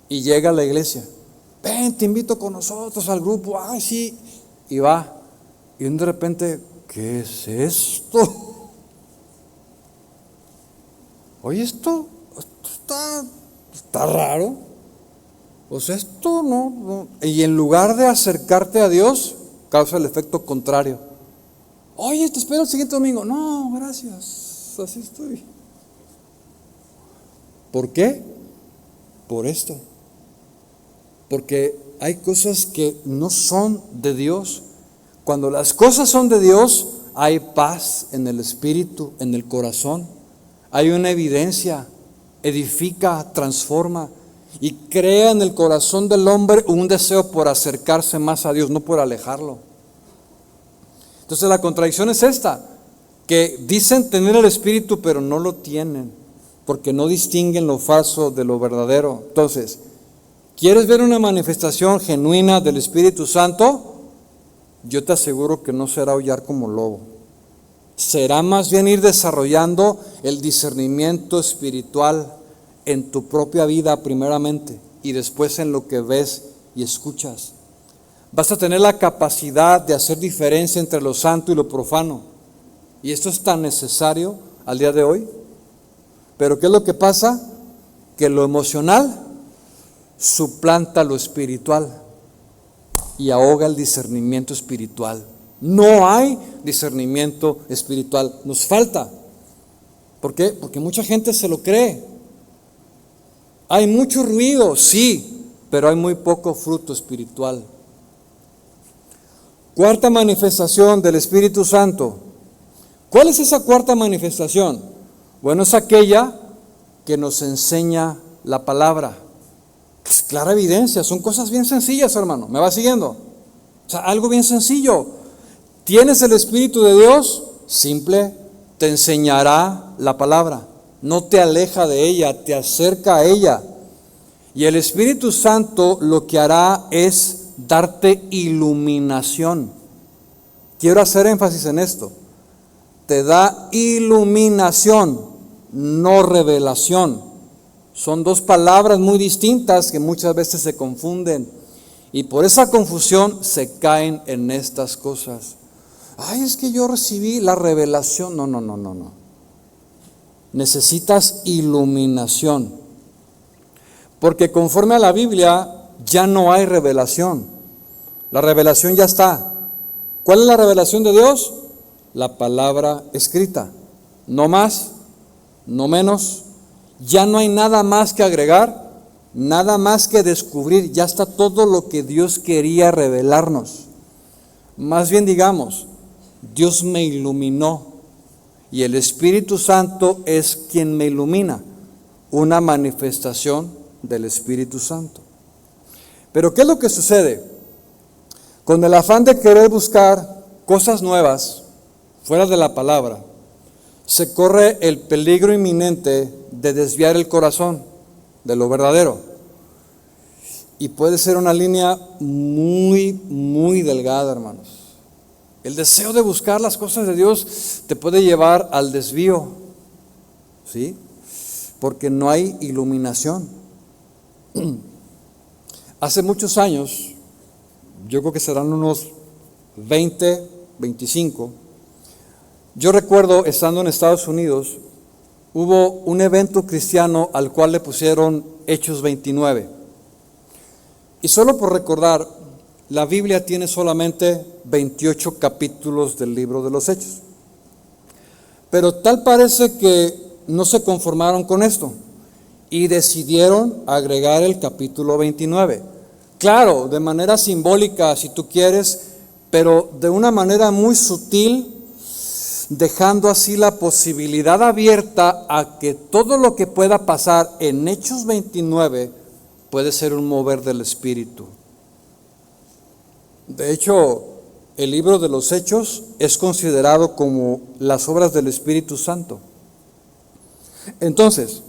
y llega a la iglesia. Ven, te invito con nosotros al grupo. Ay, sí. Y va. Y de repente, ¿qué es esto? Oye, esto está raro. O sea, esto no. Y en lugar de acercarte a Dios, causa el efecto contrario. Oye, te espero el siguiente domingo. No, gracias. Así estoy. ¿Por qué? Por esto. Porque hay cosas que no son de Dios. Cuando las cosas son de Dios, hay paz en el espíritu, en el corazón. Hay una evidencia, edifica, transforma y crea en el corazón del hombre un deseo por acercarse más a Dios, no por alejarlo. Entonces la contradicción es esta, que dicen tener el espíritu pero no lo tienen, porque no distinguen lo falso de lo verdadero. Entonces, ¿quieres ver una manifestación genuina del Espíritu Santo? Yo te aseguro que no será aullar como lobo. Será más bien ir desarrollando el discernimiento espiritual en tu propia vida primeramente y después en lo que ves y escuchas. Vas a tener la capacidad de hacer diferencia entre lo santo y lo profano. Y esto es tan necesario al día de hoy. Pero ¿qué es lo que pasa? Que lo emocional suplanta lo espiritual y ahoga el discernimiento espiritual. No hay discernimiento espiritual, nos falta. ¿Por qué? Porque mucha gente se lo cree. Hay mucho ruido, sí, pero hay muy poco fruto espiritual. Cuarta manifestación del Espíritu Santo. ¿Cuál es esa cuarta manifestación? Bueno, es aquella que nos enseña la palabra. Es clara evidencia, son cosas bien sencillas, hermano. ¿Me va siguiendo? O sea, algo bien sencillo. ¿Tienes el Espíritu de Dios? Simple, te enseñará la palabra. No te aleja de ella, te acerca a ella. Y el Espíritu Santo lo que hará es darte iluminación. Quiero hacer énfasis en esto. Te da iluminación, no revelación. Son dos palabras muy distintas que muchas veces se confunden. Y por esa confusión se caen en estas cosas. Ay, es que yo recibí la revelación. No. Necesitas iluminación. Porque conforme a la Biblia ya no hay revelación. La revelación ya está. ¿Cuál es la revelación de Dios? La palabra escrita. No más, no menos. Ya no hay nada más que agregar, nada más que descubrir. Ya está todo lo que Dios quería revelarnos. Más bien digamos, Dios me iluminó y el Espíritu Santo es quien me ilumina. Una manifestación del Espíritu Santo. Pero ¿qué es lo que sucede? Con el afán de querer buscar cosas nuevas fuera de la palabra, se corre el peligro inminente de desviar el corazón de lo verdadero. Y puede ser una línea muy delgada, hermanos. El deseo de buscar las cosas de Dios te puede llevar al desvío, ¿sí? Porque no hay iluminación. Hace muchos años, yo creo que serán unos 20, 25, yo recuerdo estando en Estados Unidos, hubo un evento cristiano al cual le pusieron Hechos 29. Y solo por recordar, la Biblia tiene solamente 28 capítulos del libro de los Hechos. Pero tal parece que no se conformaron con esto y decidieron agregar el capítulo 29. Claro, de manera simbólica si tú quieres, pero de una manera muy sutil, dejando así la posibilidad abierta a que todo lo que pueda pasar en Hechos 29 puede ser un mover del Espíritu. De hecho, el libro de los Hechos es considerado como las obras del Espíritu Santo. Entonces,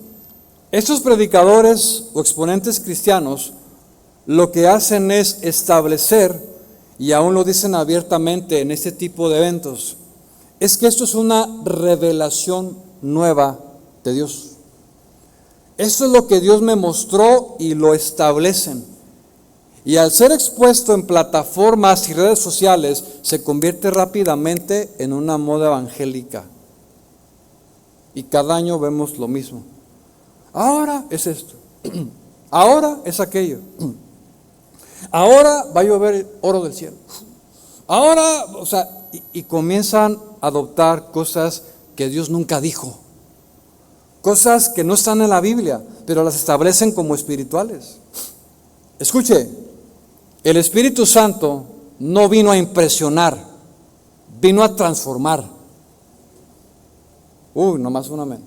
estos predicadores o exponentes cristianos lo que hacen es establecer, y aún lo dicen abiertamente en este tipo de eventos, es que esto es una revelación nueva de Dios. Eso es lo que Dios me mostró y lo establecen. Y al ser expuesto en plataformas y redes sociales, se convierte rápidamente en una moda evangélica. Y cada año vemos lo mismo. Ahora es esto. Ahora es aquello. Ahora va a llover oro del cielo. Ahora, y comienzan a adoptar cosas que Dios nunca dijo. Cosas que no están en la Biblia, pero las establecen como espirituales. Escuche, el Espíritu Santo no vino a impresionar, vino a transformar. Nomás un amén.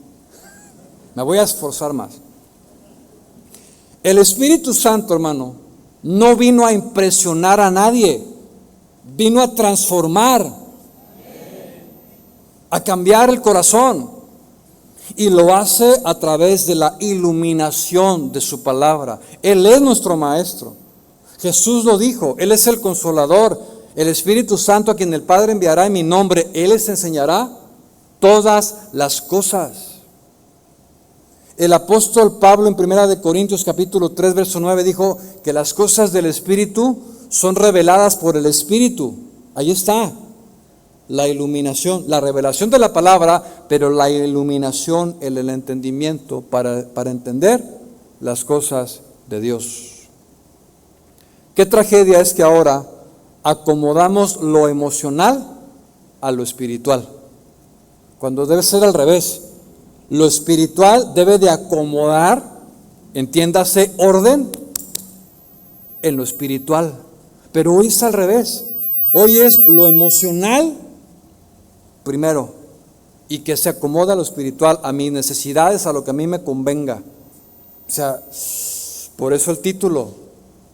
Me voy a esforzar más. El Espíritu Santo, hermano, no vino a impresionar a nadie, vino a transformar, a cambiar el corazón. Y lo hace a través de la iluminación de su palabra. Él es nuestro maestro. Jesús lo dijo, Él es el consolador, el Espíritu Santo a quien el Padre enviará en mi nombre. Él les enseñará todas las cosas. El apóstol Pablo en 1 Corintios capítulo 3 verso 9 dijo que las cosas del Espíritu son reveladas por el Espíritu. Ahí está la iluminación, la revelación de la palabra, pero la iluminación, el entendimiento para entender las cosas de Dios. Qué tragedia es que ahora acomodamos lo emocional a lo espiritual, cuando debe ser al revés. Lo espiritual debe de acomodar, entiéndase, orden en lo espiritual, pero hoy es al revés. Hoy es lo emocional primero, y que se acomoda a lo espiritual, a mis necesidades, a lo que a mí me convenga. Por eso el título,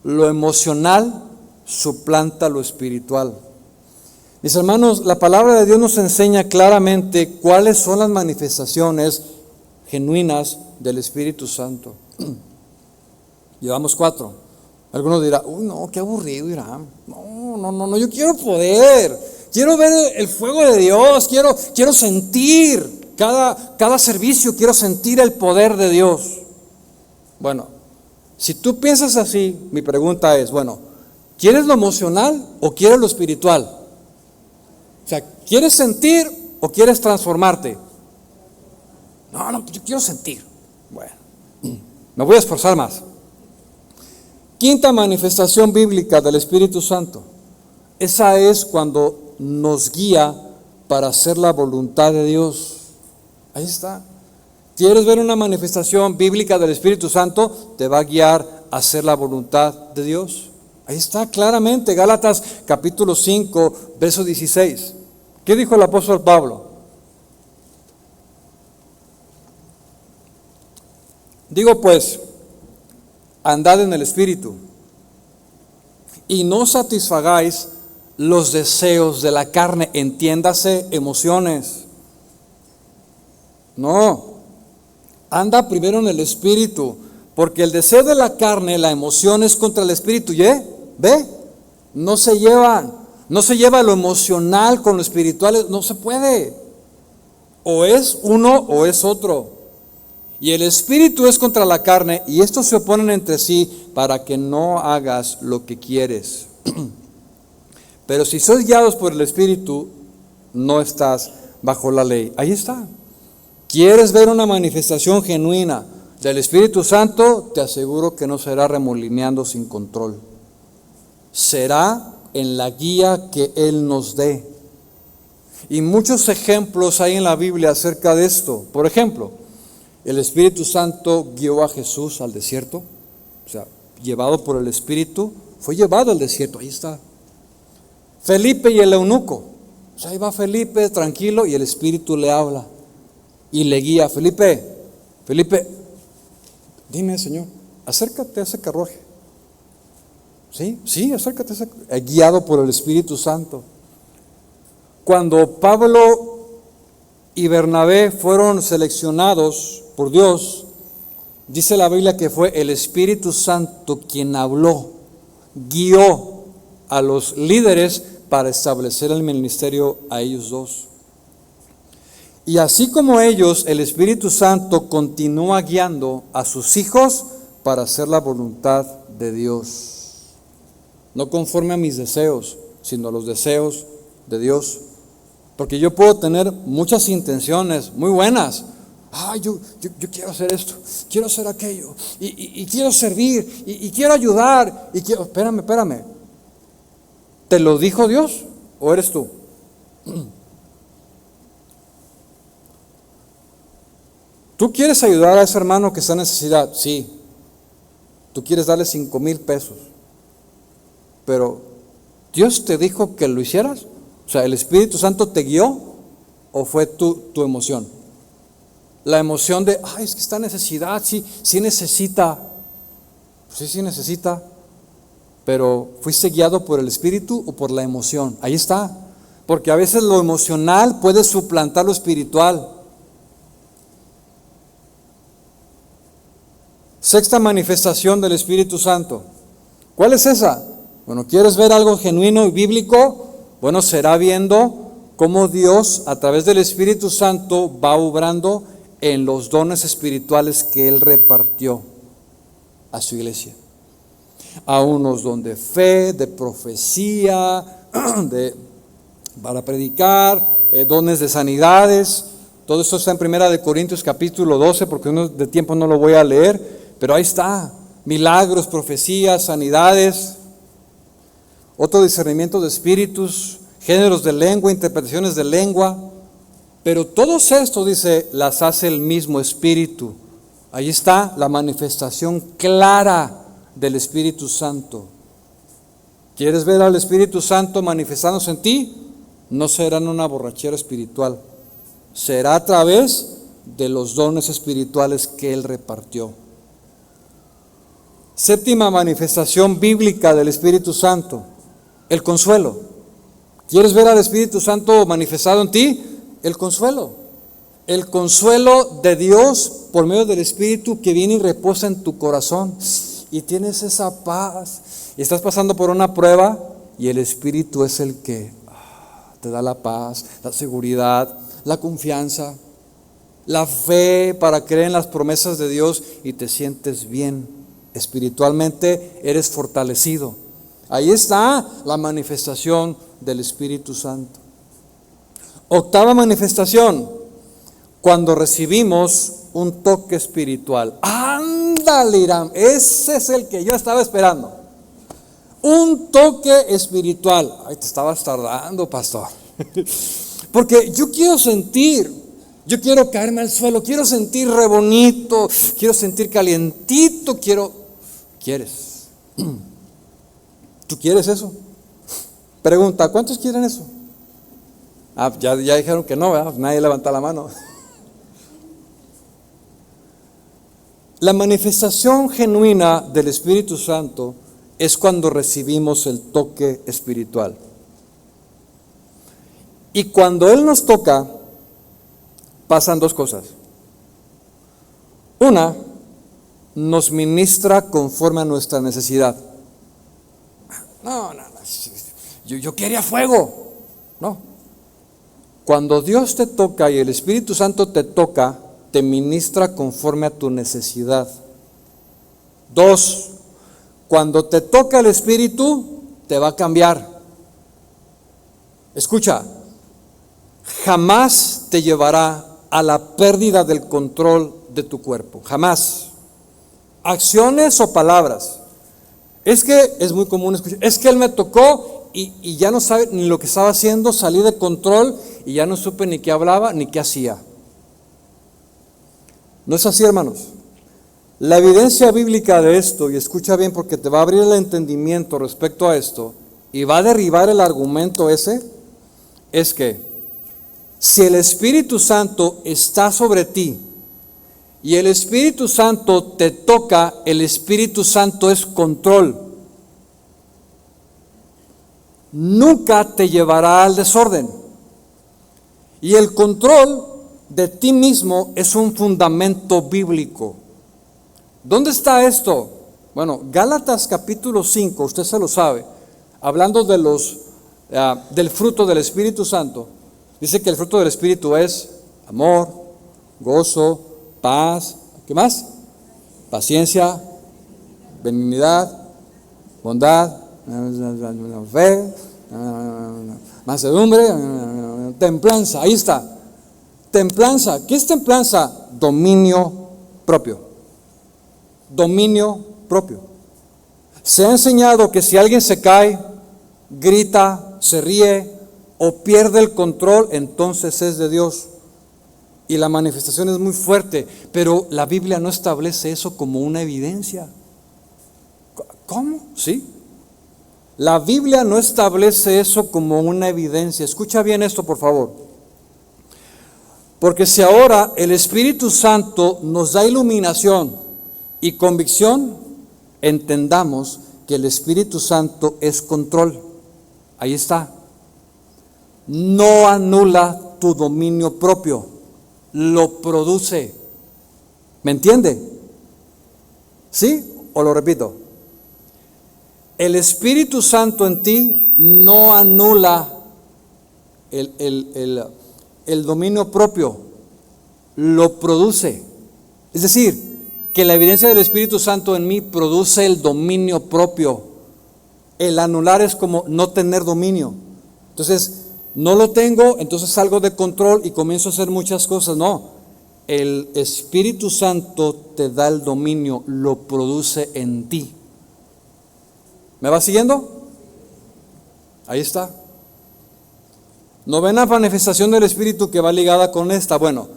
lo emocional suplanta lo espiritual. Mis hermanos, la palabra de Dios nos enseña claramente cuáles son las manifestaciones genuinas del Espíritu Santo. Llevamos 4. Algunos dirán, no, qué aburrido, Irán. No, yo quiero poder. Quiero ver el fuego de Dios, quiero sentir cada servicio, quiero sentir el poder de Dios. Bueno, si tú piensas así, mi pregunta es, ¿quieres lo emocional o quieres lo espiritual? ¿Quieres sentir o quieres transformarte? No, yo quiero sentir. Bueno, me voy a esforzar más. Quinta manifestación bíblica del Espíritu Santo. Esa es cuando nos guía para hacer la voluntad de Dios. Ahí está. ¿Quieres ver una manifestación bíblica del Espíritu Santo? Te va a guiar a hacer la voluntad de Dios. Ahí está claramente, Gálatas capítulo 5, verso 16. ¿Qué dijo el apóstol Pablo? Digo pues, andad en el Espíritu y no satisfagáis los deseos de la carne, entiéndase, emociones. No, anda primero en el Espíritu, porque el deseo de la carne, la emoción es contra el Espíritu. ¿Ve? No se lleva lo emocional con lo espiritual, no se puede. O es uno o es otro. Y el Espíritu es contra la carne, y estos se oponen entre sí para que no hagas lo que quieres. Pero si sois guiados por el Espíritu, no estás bajo la ley. Ahí está. ¿Quieres ver una manifestación genuina del Espíritu Santo? Te aseguro que no será remolineando sin control. Será en la guía que Él nos dé. Y muchos ejemplos hay en la Biblia acerca de esto. Por ejemplo, el Espíritu Santo guió a Jesús al desierto. Llevado por el Espíritu, fue llevado al desierto. Ahí está. Felipe y el eunuco. Ahí va Felipe tranquilo y el Espíritu le habla y le guía. Felipe, dime, Señor, acércate a ese carruaje. Sí, acércate a ese carruaje. Guiado por el Espíritu Santo. Cuando Pablo y Bernabé fueron seleccionados por Dios, dice la Biblia que fue el Espíritu Santo quien habló, guió a los líderes para establecer el ministerio a ellos dos. Y así como ellos, el Espíritu Santo continúa guiando a sus hijos para hacer la voluntad de Dios. No conforme a mis deseos, sino a los deseos de Dios. Porque yo puedo tener muchas intenciones muy buenas. Yo quiero hacer esto, quiero hacer aquello, y quiero servir, y quiero ayudar, y quiero... Espérame. ¿Te lo dijo Dios o eres tú? ¿Tú quieres ayudar a ese hermano que está en necesidad? Sí. Tú quieres darle 5,000 pesos. Pero, ¿Dios te dijo que lo hicieras? O sea, ¿el Espíritu Santo te guió o fue tu emoción? La emoción de, es que está en necesidad, sí necesita. Sí necesita. Pero, ¿fuiste guiado por el Espíritu o por la emoción? Ahí está. Porque a veces lo emocional puede suplantar lo espiritual. Sexta manifestación del Espíritu Santo. ¿Cuál es esa? Bueno, ¿quieres ver algo genuino y bíblico? Bueno, será viendo cómo Dios, a través del Espíritu Santo, va obrando en los dones espirituales que Él repartió a su iglesia. A unos don de fe, de profecía, para predicar, dones de sanidades. Todo esto está en 1 Corintios capítulo 12, porque de tiempo no lo voy a leer. Pero ahí está, milagros, profecías, sanidades, otro discernimiento de espíritus, géneros de lengua, interpretaciones de lengua. Pero todos estos, dice, las hace el mismo Espíritu. Ahí está la manifestación clara del Espíritu Santo. ¿Quieres ver al Espíritu Santo manifestándose en ti? No será en una borrachera espiritual, será a través de los dones espirituales que Él repartió. Séptima manifestación bíblica del Espíritu Santo, el consuelo. ¿Quieres ver al Espíritu Santo manifestado en ti? El consuelo. El consuelo de Dios por medio del Espíritu que viene y reposa en tu corazón. Y tienes esa paz. Y estás pasando por una prueba y el Espíritu es el que te da la paz, la seguridad, la confianza, la fe para creer en las promesas de Dios y te sientes bien. Espiritualmente eres fortalecido. Ahí está la manifestación del Espíritu Santo. Octava manifestación, cuando recibimos un toque espiritual. ¡Ándale, Irán! Ese es el que yo estaba esperando. Un toque espiritual. Ay, te estabas tardando, pastor. Porque yo quiero sentir, yo quiero caerme al suelo, quiero sentir re bonito, quiero sentir calientito, ¿Quieres? ¿Tú quieres eso? Pregunta, ¿cuántos quieren eso? Ya dijeron que no, ¿verdad? Nadie levanta la mano. La manifestación genuina del Espíritu Santo es cuando recibimos el toque espiritual. Y cuando Él nos toca, pasan dos cosas. Una, nos ministra conforme a nuestra necesidad. No, yo quería fuego. No. Cuando Dios te toca y el Espíritu Santo te toca, te ministra conforme a tu necesidad. Dos, cuando te toca el Espíritu, te va a cambiar. Escucha, jamás te llevará a la pérdida del control de tu cuerpo. Jamás. Acciones o palabras. Es que es muy común escuchar, es que Él me tocó y ya no sabe ni lo que estaba haciendo, salí de control y ya no supe ni qué hablaba ni qué hacía. No es así, hermanos. La evidencia bíblica de esto, y escucha bien porque te va a abrir el entendimiento respecto a esto y va a derribar el argumento ese, es que si el Espíritu Santo está sobre ti y el Espíritu Santo te toca, el Espíritu Santo es control. Nunca te llevará al desorden. Y el control de ti mismo es un fundamento bíblico. ¿Dónde está esto? Bueno, Gálatas capítulo 5, usted se lo sabe, hablando de del fruto del Espíritu Santo, dice que el fruto del Espíritu es amor, gozo, paz, ¿qué más? Paciencia, benignidad, bondad, fe, mansedumbre, templanza. Ahí está. Templanza. ¿Qué es templanza? Dominio propio. Dominio propio. Se ha enseñado que si alguien se cae, grita, se ríe o pierde el control, entonces es de Dios. Y la manifestación es muy fuerte, pero la Biblia no establece eso como una evidencia. ¿Cómo? ¿Sí? La Biblia no establece eso como una evidencia. Escucha bien esto, por favor. Porque si ahora el Espíritu Santo nos da iluminación y convicción, entendamos que el Espíritu Santo es control. Ahí está. No anula tu dominio propio, lo produce. ¿Me entiende? ¿Sí? ¿O lo repito? El Espíritu Santo en ti no anula el dominio propio, lo produce. Es decir, que la evidencia del Espíritu Santo en mí produce el dominio propio. El anular es como no tener dominio. Entonces, no lo tengo, entonces salgo de control y comienzo a hacer muchas cosas. No, el Espíritu Santo te da el dominio, lo produce en ti. ¿Me va siguiendo? Ahí está. Novena manifestación del Espíritu que va ligada con esta. Bueno,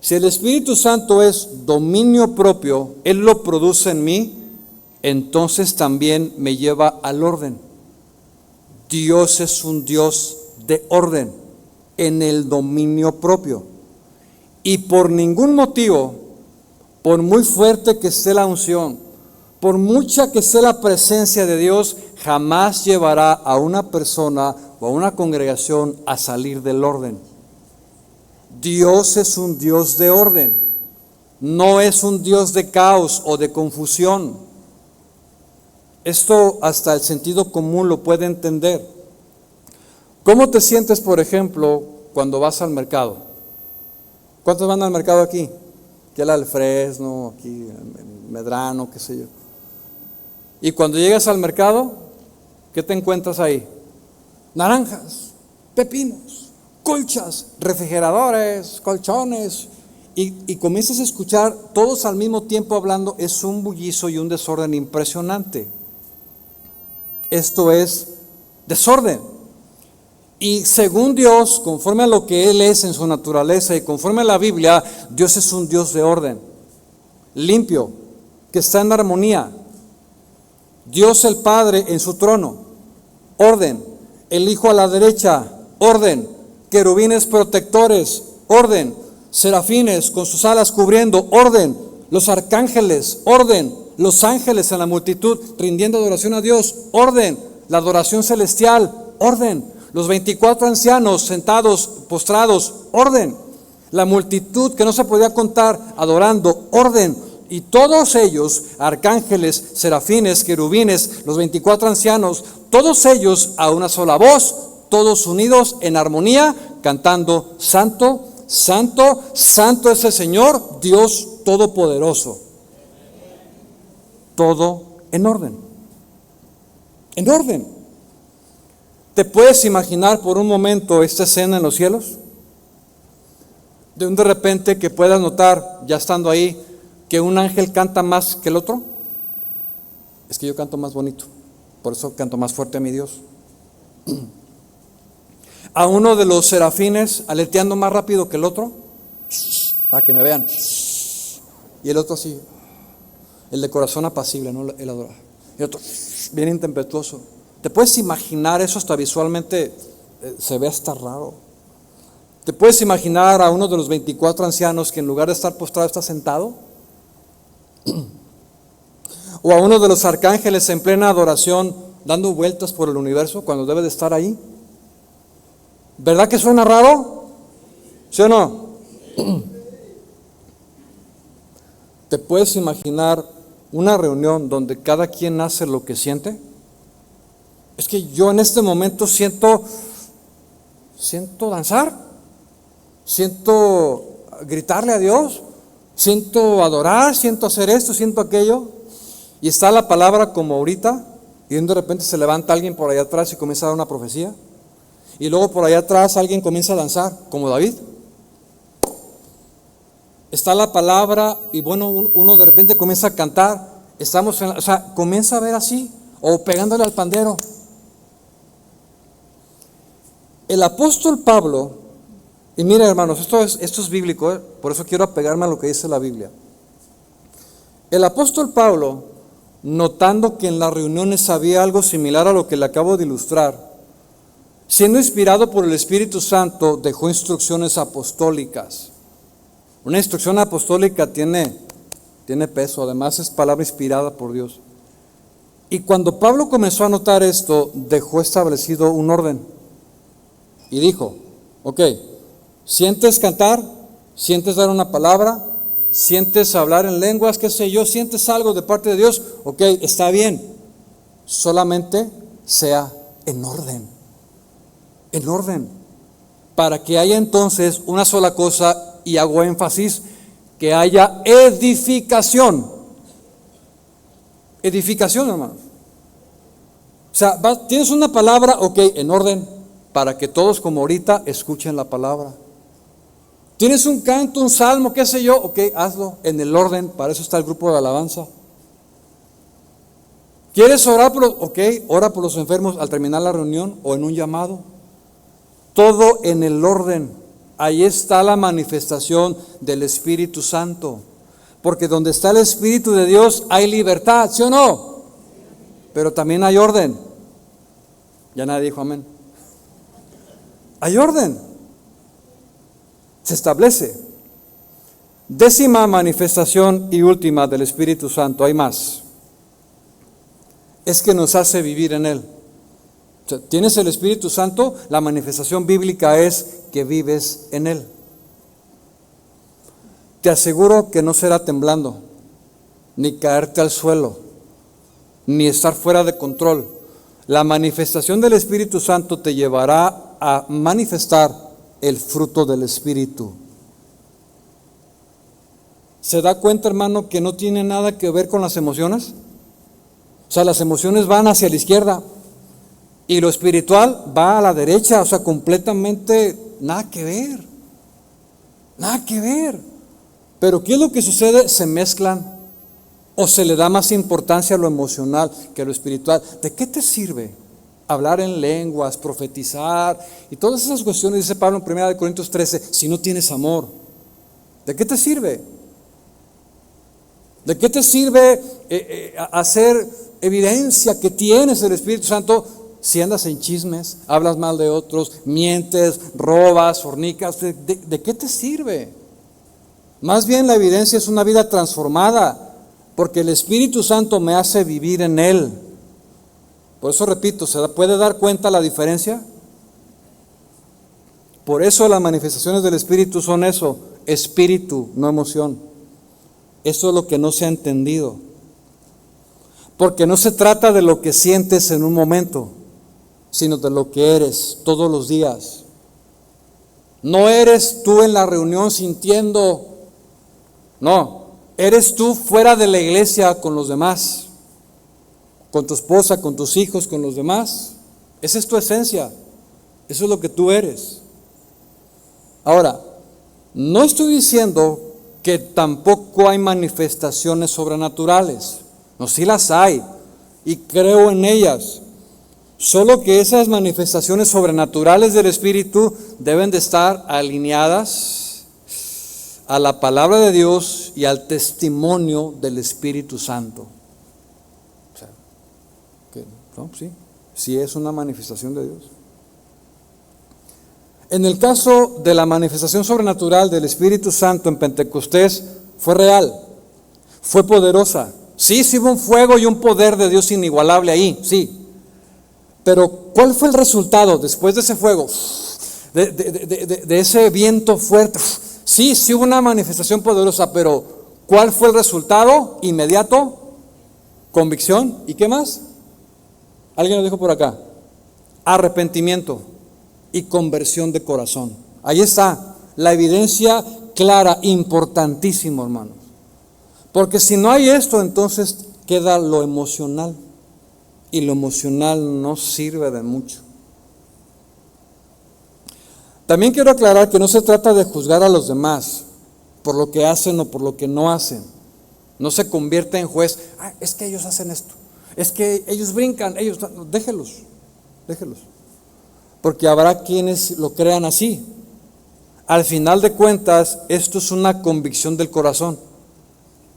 si el Espíritu Santo es dominio propio, Él lo produce en mí, entonces también me lleva al orden. Dios es un Dios de orden en el dominio propio. Y por ningún motivo, por muy fuerte que esté la unción, por mucha que sea la presencia de Dios, jamás llevará a una persona o a una congregación a salir del orden. Dios es un Dios de orden, no es un Dios de caos o de confusión. Esto hasta el sentido común lo puede entender. ¿Cómo te sientes, por ejemplo, cuando vas al mercado? ¿Cuántos van al mercado aquí? Aquí al Fresno, aquí Medrano, qué sé yo. Y cuando llegas al mercado, ¿qué te encuentras ahí? Naranjas, pepinos, colchas, refrigeradores, colchones. Y comienzas a escuchar todos al mismo tiempo hablando. Es un bullicio y un desorden impresionante. Esto es desorden. Y según Dios, conforme a lo que Él es en su naturaleza y conforme a la Biblia, Dios es un Dios de orden, limpio, que está en armonía. Dios el Padre en su trono, orden. El Hijo a la derecha, orden. Querubines protectores, orden. Serafines con sus alas cubriendo, orden. Los arcángeles, orden. Los ángeles en la multitud rindiendo adoración a Dios, orden. La adoración celestial, orden. Los 24 ancianos sentados, postrados, orden. La multitud que no se podía contar adorando, orden. Y todos ellos, arcángeles, serafines, querubines, los 24 ancianos, todos ellos a una sola voz, todos unidos en armonía, cantando: Santo, Santo, Santo es el Señor, Dios Todopoderoso. Todo en orden. En orden. ¿Te puedes imaginar por un momento esta escena en los cielos? De repente que puedas notar, ya estando ahí, que un ángel canta más que el otro. Es que yo canto más bonito, por eso canto más fuerte a mi Dios. A uno de los serafines aleteando más rápido que el otro, para que me vean. Y el otro así, el de corazón apacible, ¿no? El adora. Y el otro bien intempestuoso. ¿Te puedes imaginar eso? Hasta visualmente se ve hasta raro. ¿Te puedes imaginar a uno de los 24 ancianos que en lugar de estar postrado está sentado? O a uno de los arcángeles en plena adoración dando vueltas por el universo cuando debe de estar ahí. ¿Verdad que suena raro? ¿Sí o no? ¿Te puedes imaginar una reunión donde cada quien hace lo que siente? Es que yo en este momento siento danzar, siento gritarle a Dios, siento adorar, siento hacer esto, siento aquello. Y está la palabra como ahorita, y de repente se levanta alguien por allá atrás y comienza a dar una profecía. Y luego por allá atrás alguien comienza a danzar, como David. Está la palabra y bueno, uno de repente comienza a cantar. O sea, comienza a ver así, o pegándole al pandero. El apóstol Pablo, y mira hermanos, esto es bíblico, por eso quiero apegarme a lo que dice la Biblia. El apóstol Pablo, notando que en las reuniones había algo similar a lo que le acabo de ilustrar, siendo inspirado por el Espíritu Santo, dejó instrucciones apostólicas. Una instrucción apostólica tiene peso, además es palabra inspirada por Dios. Y cuando Pablo comenzó a notar esto, dejó establecido un orden. Y dijo, ok, ¿sientes cantar? ¿Sientes dar una palabra? ¿Sientes hablar en lenguas? ¿Qué sé yo? ¿Sientes algo de parte de Dios? Ok, está bien. Solamente sea en orden. En orden. Para que haya entonces una sola cosa, y hago énfasis, que haya edificación. Edificación, hermanos. O sea, tienes una palabra, ok, en orden, para que todos como ahorita escuchen la palabra. Tienes un canto, un salmo, qué sé yo, ok, hazlo en el orden, para eso está el grupo de alabanza. ¿Quieres orar ora por los enfermos al terminar la reunión o en un llamado. Todo en el orden. Ahí está la manifestación del Espíritu Santo. Porque donde está el Espíritu de Dios hay libertad, ¿sí o no? Pero también hay orden. Ya nadie dijo amén. Hay orden. Se establece. 10ª manifestación y última del Espíritu Santo, hay más. Es que nos hace vivir en Él. O sea, tienes el Espíritu Santo, la manifestación bíblica es que vives en Él. Te aseguro que no será temblando, ni caerte al suelo, ni estar fuera de control. La manifestación del Espíritu Santo te llevará a manifestar el fruto del Espíritu. ¿Se da cuenta, hermano, que no tiene nada que ver con las emociones? O sea, las emociones van hacia la izquierda y lo espiritual va a la derecha, o sea, completamente nada que ver. Nada que ver. Pero ¿qué es lo que sucede? Se mezclan o se le da más importancia a lo emocional que a lo espiritual. ¿De qué te sirve hablar en lenguas, profetizar y todas esas cuestiones, dice Pablo en 1 Corintios 13, si no tienes amor? ¿De qué te sirve? ¿De qué te sirve hacer evidencia que tienes el Espíritu Santo si andas en chismes, hablas mal de otros, mientes, robas, fornicas? ¿De qué te sirve? Más bien la evidencia es una vida transformada, porque el Espíritu Santo me hace vivir en Él. Por eso repito, ¿se puede dar cuenta la diferencia? Por eso las manifestaciones del Espíritu son eso, espíritu, no emoción. Eso es lo que no se ha entendido. Porque no se trata de lo que sientes en un momento, sino de lo que eres todos los días. No eres tú en la reunión sintiendo, no, eres tú fuera de la iglesia con los demás, con tu esposa, con tus hijos, con los demás. Esa es tu esencia, eso es lo que tú eres. Ahora, no estoy diciendo que tampoco hay manifestaciones sobrenaturales. No, sí las hay y creo en ellas. Solo que esas manifestaciones sobrenaturales del Espíritu deben de estar alineadas a la palabra de Dios y al testimonio del Espíritu Santo. O sea, que, no, sí es una manifestación de Dios. En el caso de la manifestación sobrenatural del Espíritu Santo en Pentecostés, fue real, fue poderosa. Sí hubo un fuego y un poder de Dios inigualable ahí, sí. Pero ¿cuál fue el resultado después de ese fuego? De ese viento fuerte. Sí hubo una manifestación poderosa, pero ¿cuál fue el resultado inmediato? Convicción. ¿Y qué más? Alguien lo dijo por acá. Arrepentimiento y conversión de corazón. Ahí está. la evidencia clara, importantísimo, hermanos. Porque si no hay esto, entonces queda lo emocional. Y lo emocional no sirve de mucho. También quiero aclarar que no se trata de juzgar a los demás por lo que hacen o por lo que no hacen. No se convierte en juez. Es que ellos hacen esto. Es que ellos brincan. Déjelos. Porque habrá quienes lo crean así. Al final de cuentas, esto es una convicción del corazón.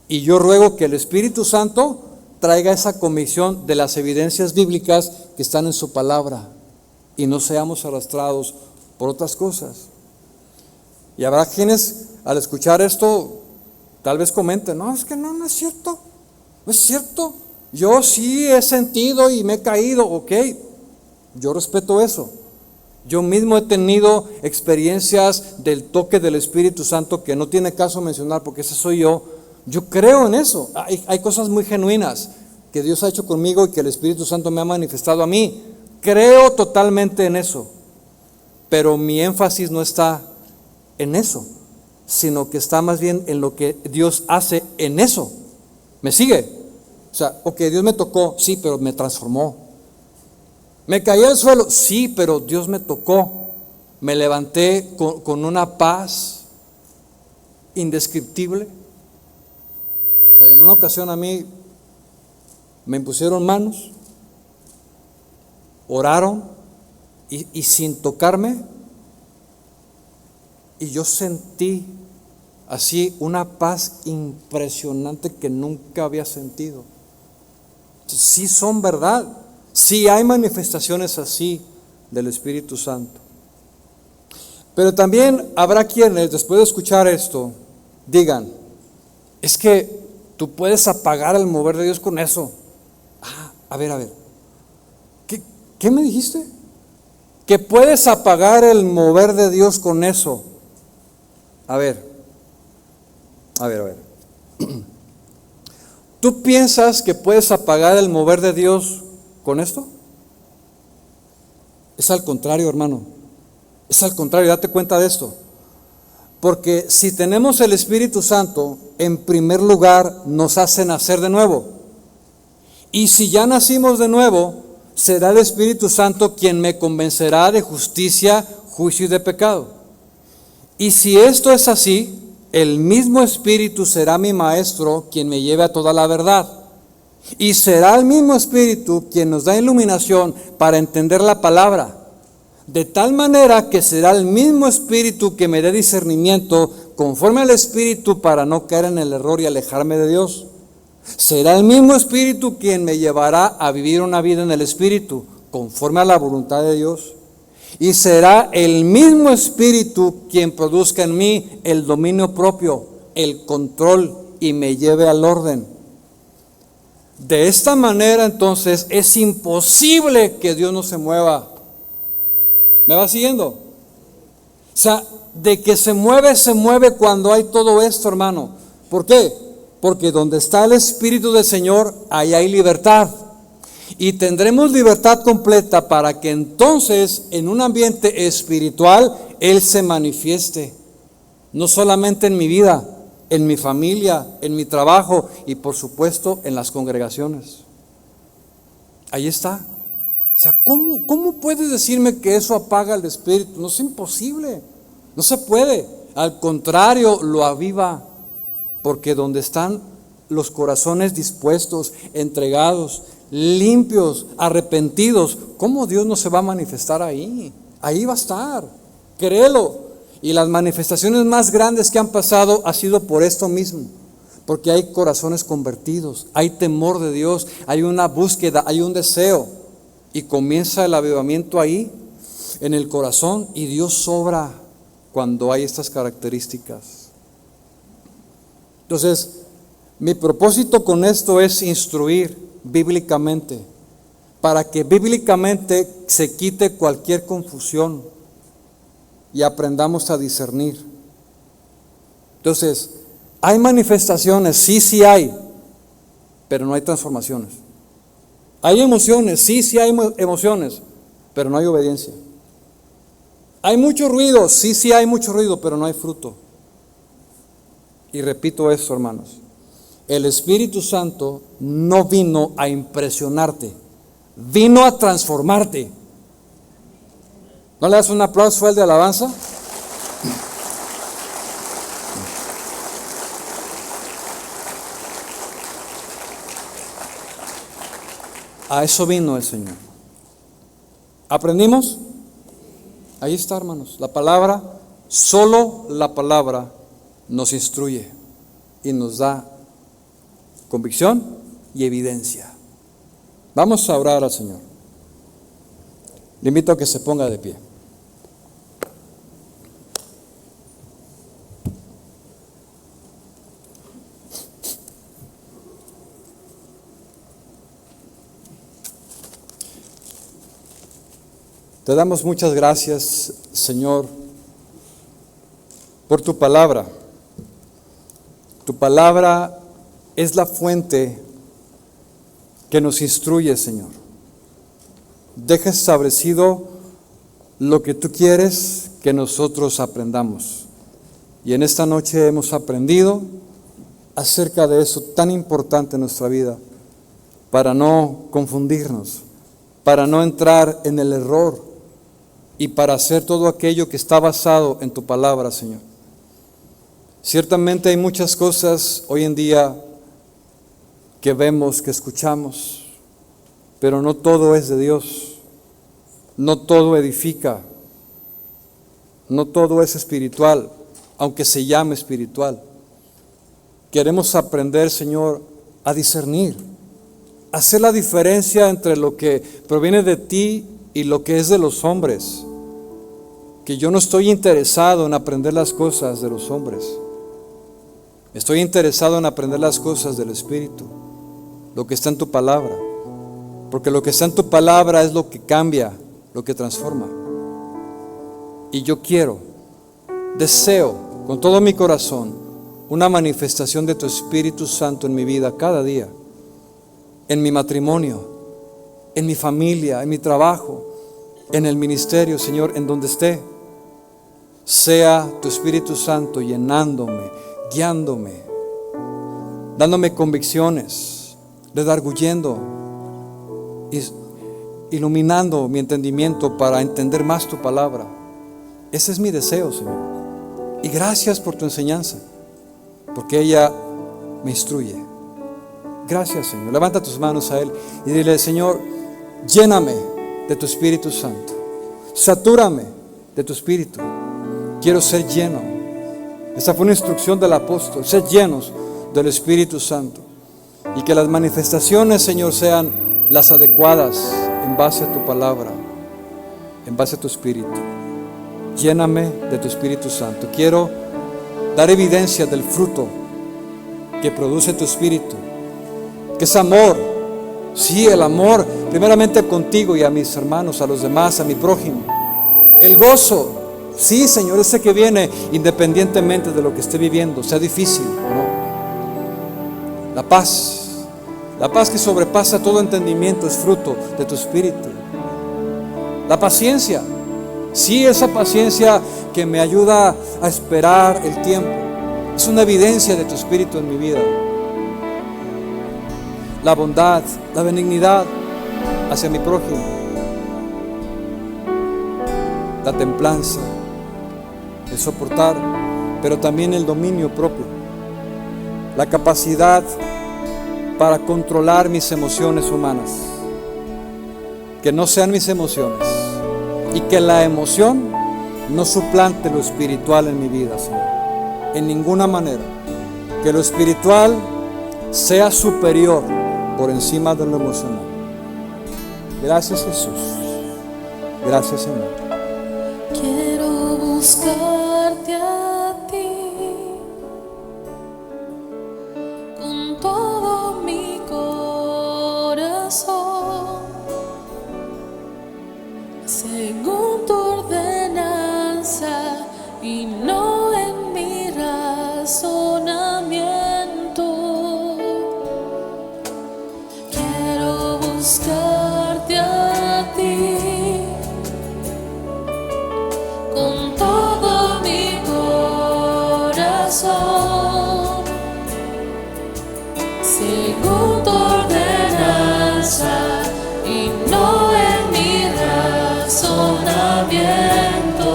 Y yo ruego que el Espíritu Santo traiga esa convicción de las evidencias bíblicas que están en su palabra. Y no seamos arrastrados por otras cosas. Y habrá quienes al escuchar esto tal vez comenten, no, es que no es cierto, no es cierto, yo sí he sentido y me he caído, ok, yo respeto eso. Yo mismo he tenido experiencias del toque del Espíritu Santo que no tiene caso mencionar porque ese soy yo. Yo creo en eso, hay cosas muy genuinas que Dios ha hecho conmigo y que el Espíritu Santo me ha manifestado a mí. Creo totalmente en eso. Pero mi énfasis no está en eso, sino que está más bien en lo que Dios hace en eso. ¿Me sigue? O sea, ok, Dios me tocó, sí, pero me transformó. Me caí al suelo, sí, pero Dios me tocó. Me levanté con una paz indescriptible. O sea, en una ocasión a mí me impusieron manos, oraron, y sin tocarme, y yo sentí así una paz impresionante que nunca había sentido. Sí son verdad, sí hay manifestaciones así del Espíritu Santo. Pero también habrá quienes, después de escuchar esto, digan, es que tú puedes apagar el mover de Dios con eso. A ver, ¿qué me dijiste? Que puedes apagar el mover de Dios con eso. A ver. ¿Tú piensas que puedes apagar el mover de Dios con esto? Es al contrario, hermano. Es al contrario, date cuenta de esto. Porque si tenemos el Espíritu Santo, en primer lugar nos hace nacer de nuevo. Y si ya nacimos de nuevo, será el Espíritu Santo quien me convencerá de justicia, juicio y de pecado. Y si esto es así, el mismo Espíritu será mi maestro quien me lleve a toda la verdad. Y será el mismo Espíritu quien nos da iluminación para entender la palabra. De tal manera que será el mismo Espíritu que me dé discernimiento conforme al Espíritu para no caer en el error y alejarme de Dios. Será el mismo Espíritu quien me llevará a vivir una vida en el Espíritu, conforme a la voluntad de Dios. Y será el mismo Espíritu quien produzca en mí el dominio propio, el control y me lleve al orden. De esta manera, entonces, es imposible que Dios no se mueva. ¿Me va siguiendo? O sea, de que se mueve cuando hay todo esto, hermano. ¿Por qué? Porque donde está el Espíritu del Señor, ahí hay libertad. Y tendremos libertad completa para que entonces en un ambiente espiritual Él se manifieste. No solamente en mi vida, en mi familia, en mi trabajo y por supuesto en las congregaciones. Ahí está. O sea, ¿cómo puedes decirme que eso apaga el Espíritu? No es imposible, no se puede. Al contrario, lo aviva. Porque donde están los corazones dispuestos, entregados, limpios, arrepentidos, ¿cómo Dios no se va a manifestar ahí? Ahí va a estar, créelo. Y las manifestaciones más grandes que han pasado ha sido por esto mismo, porque hay corazones convertidos, hay temor de Dios, hay una búsqueda, hay un deseo, y comienza el avivamiento ahí, en el corazón, y Dios sobra cuando hay estas características. Entonces, mi propósito con esto es instruir bíblicamente, para que bíblicamente se quite cualquier confusión y aprendamos a discernir. Entonces, hay manifestaciones, sí hay, pero no hay transformaciones. Hay emociones, sí hay emociones, pero no hay obediencia. Hay mucho ruido, sí hay mucho ruido, pero no hay fruto. Y repito esto, hermanos. El Espíritu Santo no vino a impresionarte, vino a transformarte. ¿No le das un aplauso al de alabanza? A eso vino el Señor. ¿Aprendimos? Ahí está, hermanos. La palabra, solo la palabra nos instruye y nos da convicción y evidencia. Vamos a orar al Señor. Le invito a que se ponga de pie. Te damos muchas gracias, Señor, por tu palabra. Tu palabra es la fuente que nos instruye, Señor. Deja establecido lo que tú quieres que nosotros aprendamos. Y en esta noche hemos aprendido acerca de eso tan importante en nuestra vida, para no confundirnos, para no entrar en el error y para hacer todo aquello que está basado en tu palabra, Señor. Ciertamente hay muchas cosas hoy en día que vemos, que escuchamos, pero no todo es de Dios, no todo edifica, no todo es espiritual, aunque se llame espiritual. Queremos aprender, Señor, a discernir, a hacer la diferencia entre lo que proviene de ti y lo que es de los hombres. Que yo no estoy interesado en aprender las cosas de los hombres. Estoy interesado en aprender las cosas del Espíritu, lo que está en tu palabra. Porque lo que está en tu palabra es lo que cambia, lo que transforma. Y yo deseo con todo mi corazón una manifestación de tu Espíritu Santo en mi vida cada día, en mi matrimonio, en mi familia, en mi trabajo, en el ministerio, Señor, en donde esté. Sea tu Espíritu Santo llenándome, guiándome, dándome convicciones, redarguyendo, iluminando mi entendimiento para entender más tu palabra. Ese es mi deseo, Señor. Y gracias por tu enseñanza, porque ella me instruye. Gracias, Señor. Levanta tus manos a Él y dile: Señor, lléname de tu Espíritu Santo. Satúrame de tu Espíritu. Quiero ser lleno. Esa fue una instrucción del apóstol: ser llenos del Espíritu Santo. Y que las manifestaciones, Señor, sean las adecuadas en base a tu palabra, en base a tu Espíritu. Lléname de tu Espíritu Santo. Quiero dar evidencia del fruto que produce tu Espíritu, que es amor. Sí, el amor, primeramente contigo y a mis hermanos, a los demás, a mi prójimo. El gozo, sí, Señor, ese que viene independientemente de lo que esté viviendo, sea difícil, ¿no? La paz que sobrepasa todo entendimiento es fruto de tu Espíritu. La paciencia, sí, esa paciencia que me ayuda a esperar el tiempo, es una evidencia de tu Espíritu en mi vida. La bondad, la benignidad hacia mi prójimo, la templanza, el soportar, pero también el dominio propio, la capacidad para controlar mis emociones humanas, que no sean mis emociones y que la emoción no suplante lo espiritual en mi vida, Señor, en ninguna manera. Que lo espiritual sea superior por encima de lo emocional. Gracias, Jesús. Gracias, Señor. Quiero buscarte a ti con todo mi corazón, según tu ordenanza y no en mi razonamiento. Quiero buscarte a ti razonamiento.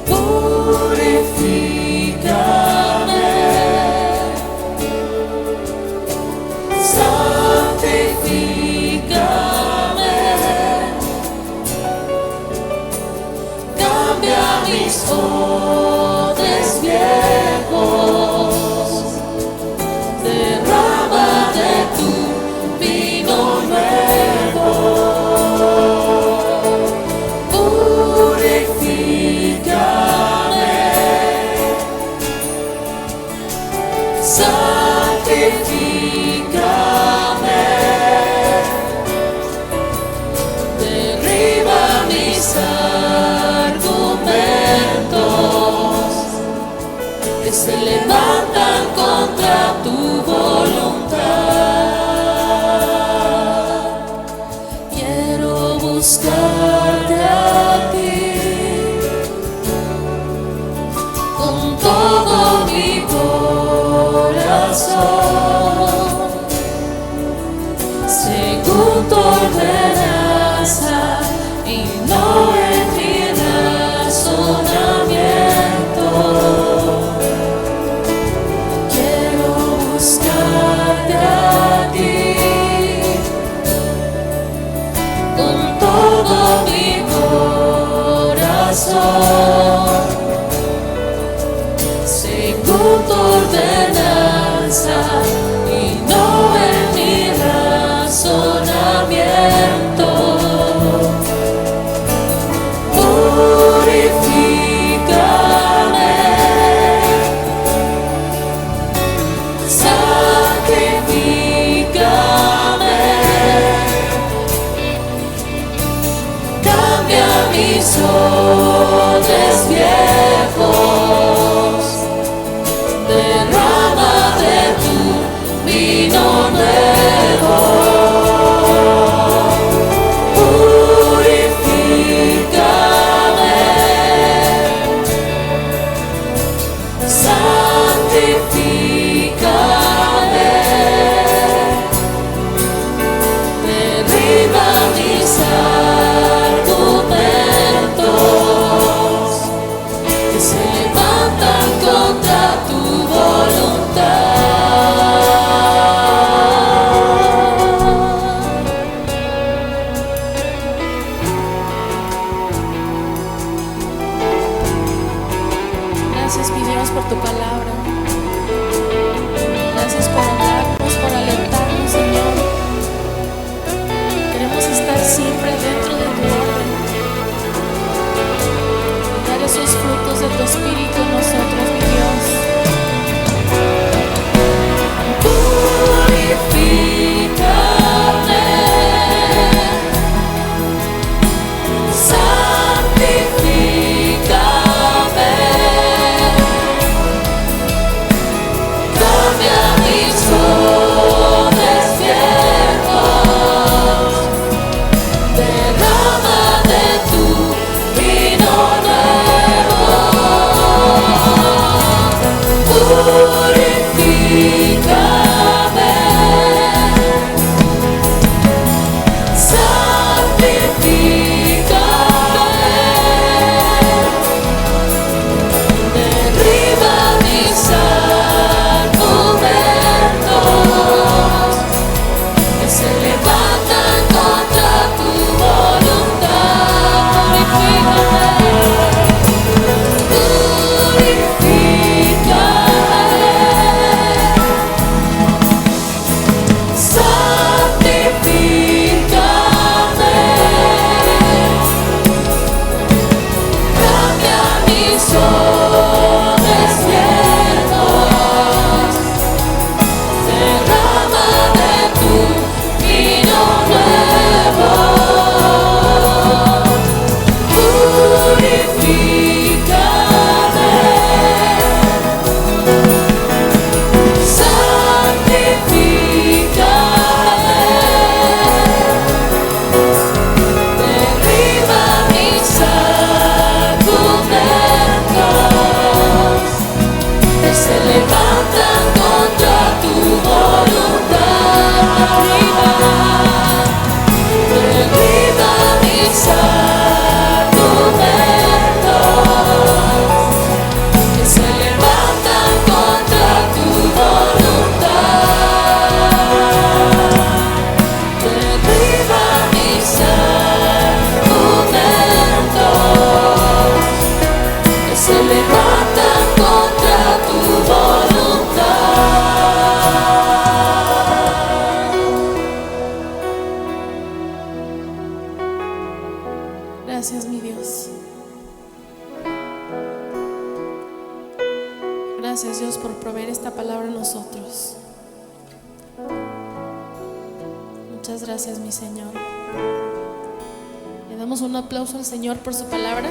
Purifícame, santifícame, cambia mis odres viejos, derrama de tu vino nuevo. Purifícame, santifícame, derriba mis argumentos que se levantan contra tu voluntad. Quiero buscarte a ti con todo mi corazón, según tu ordenanza y no en mi razonamiento. Quiero buscarte a ti con todo mi corazón, según tu ordenanza y no en mi razonamiento. Purifícame, santifícame, cambia mis odres viejos, derrama de tu vino nuevo. Purifícame, santifícame, derriba mis argumentos que se levantan contra tu voluntad. Gracias, mi Dios, por tu palabra. Gracias por hablarnos, por alentarnos, Señor. Queremos estar siempre dentro de tu orden y dar esos frutos de tu espíritu en nosotros, mi Dios. Purifícame, santifícame, Gracias, mi Dios. Gracias, Dios, por proveer esta palabra a nosotros. Muchas gracias, mi Señor. Le damos un aplauso al Señor por su palabra.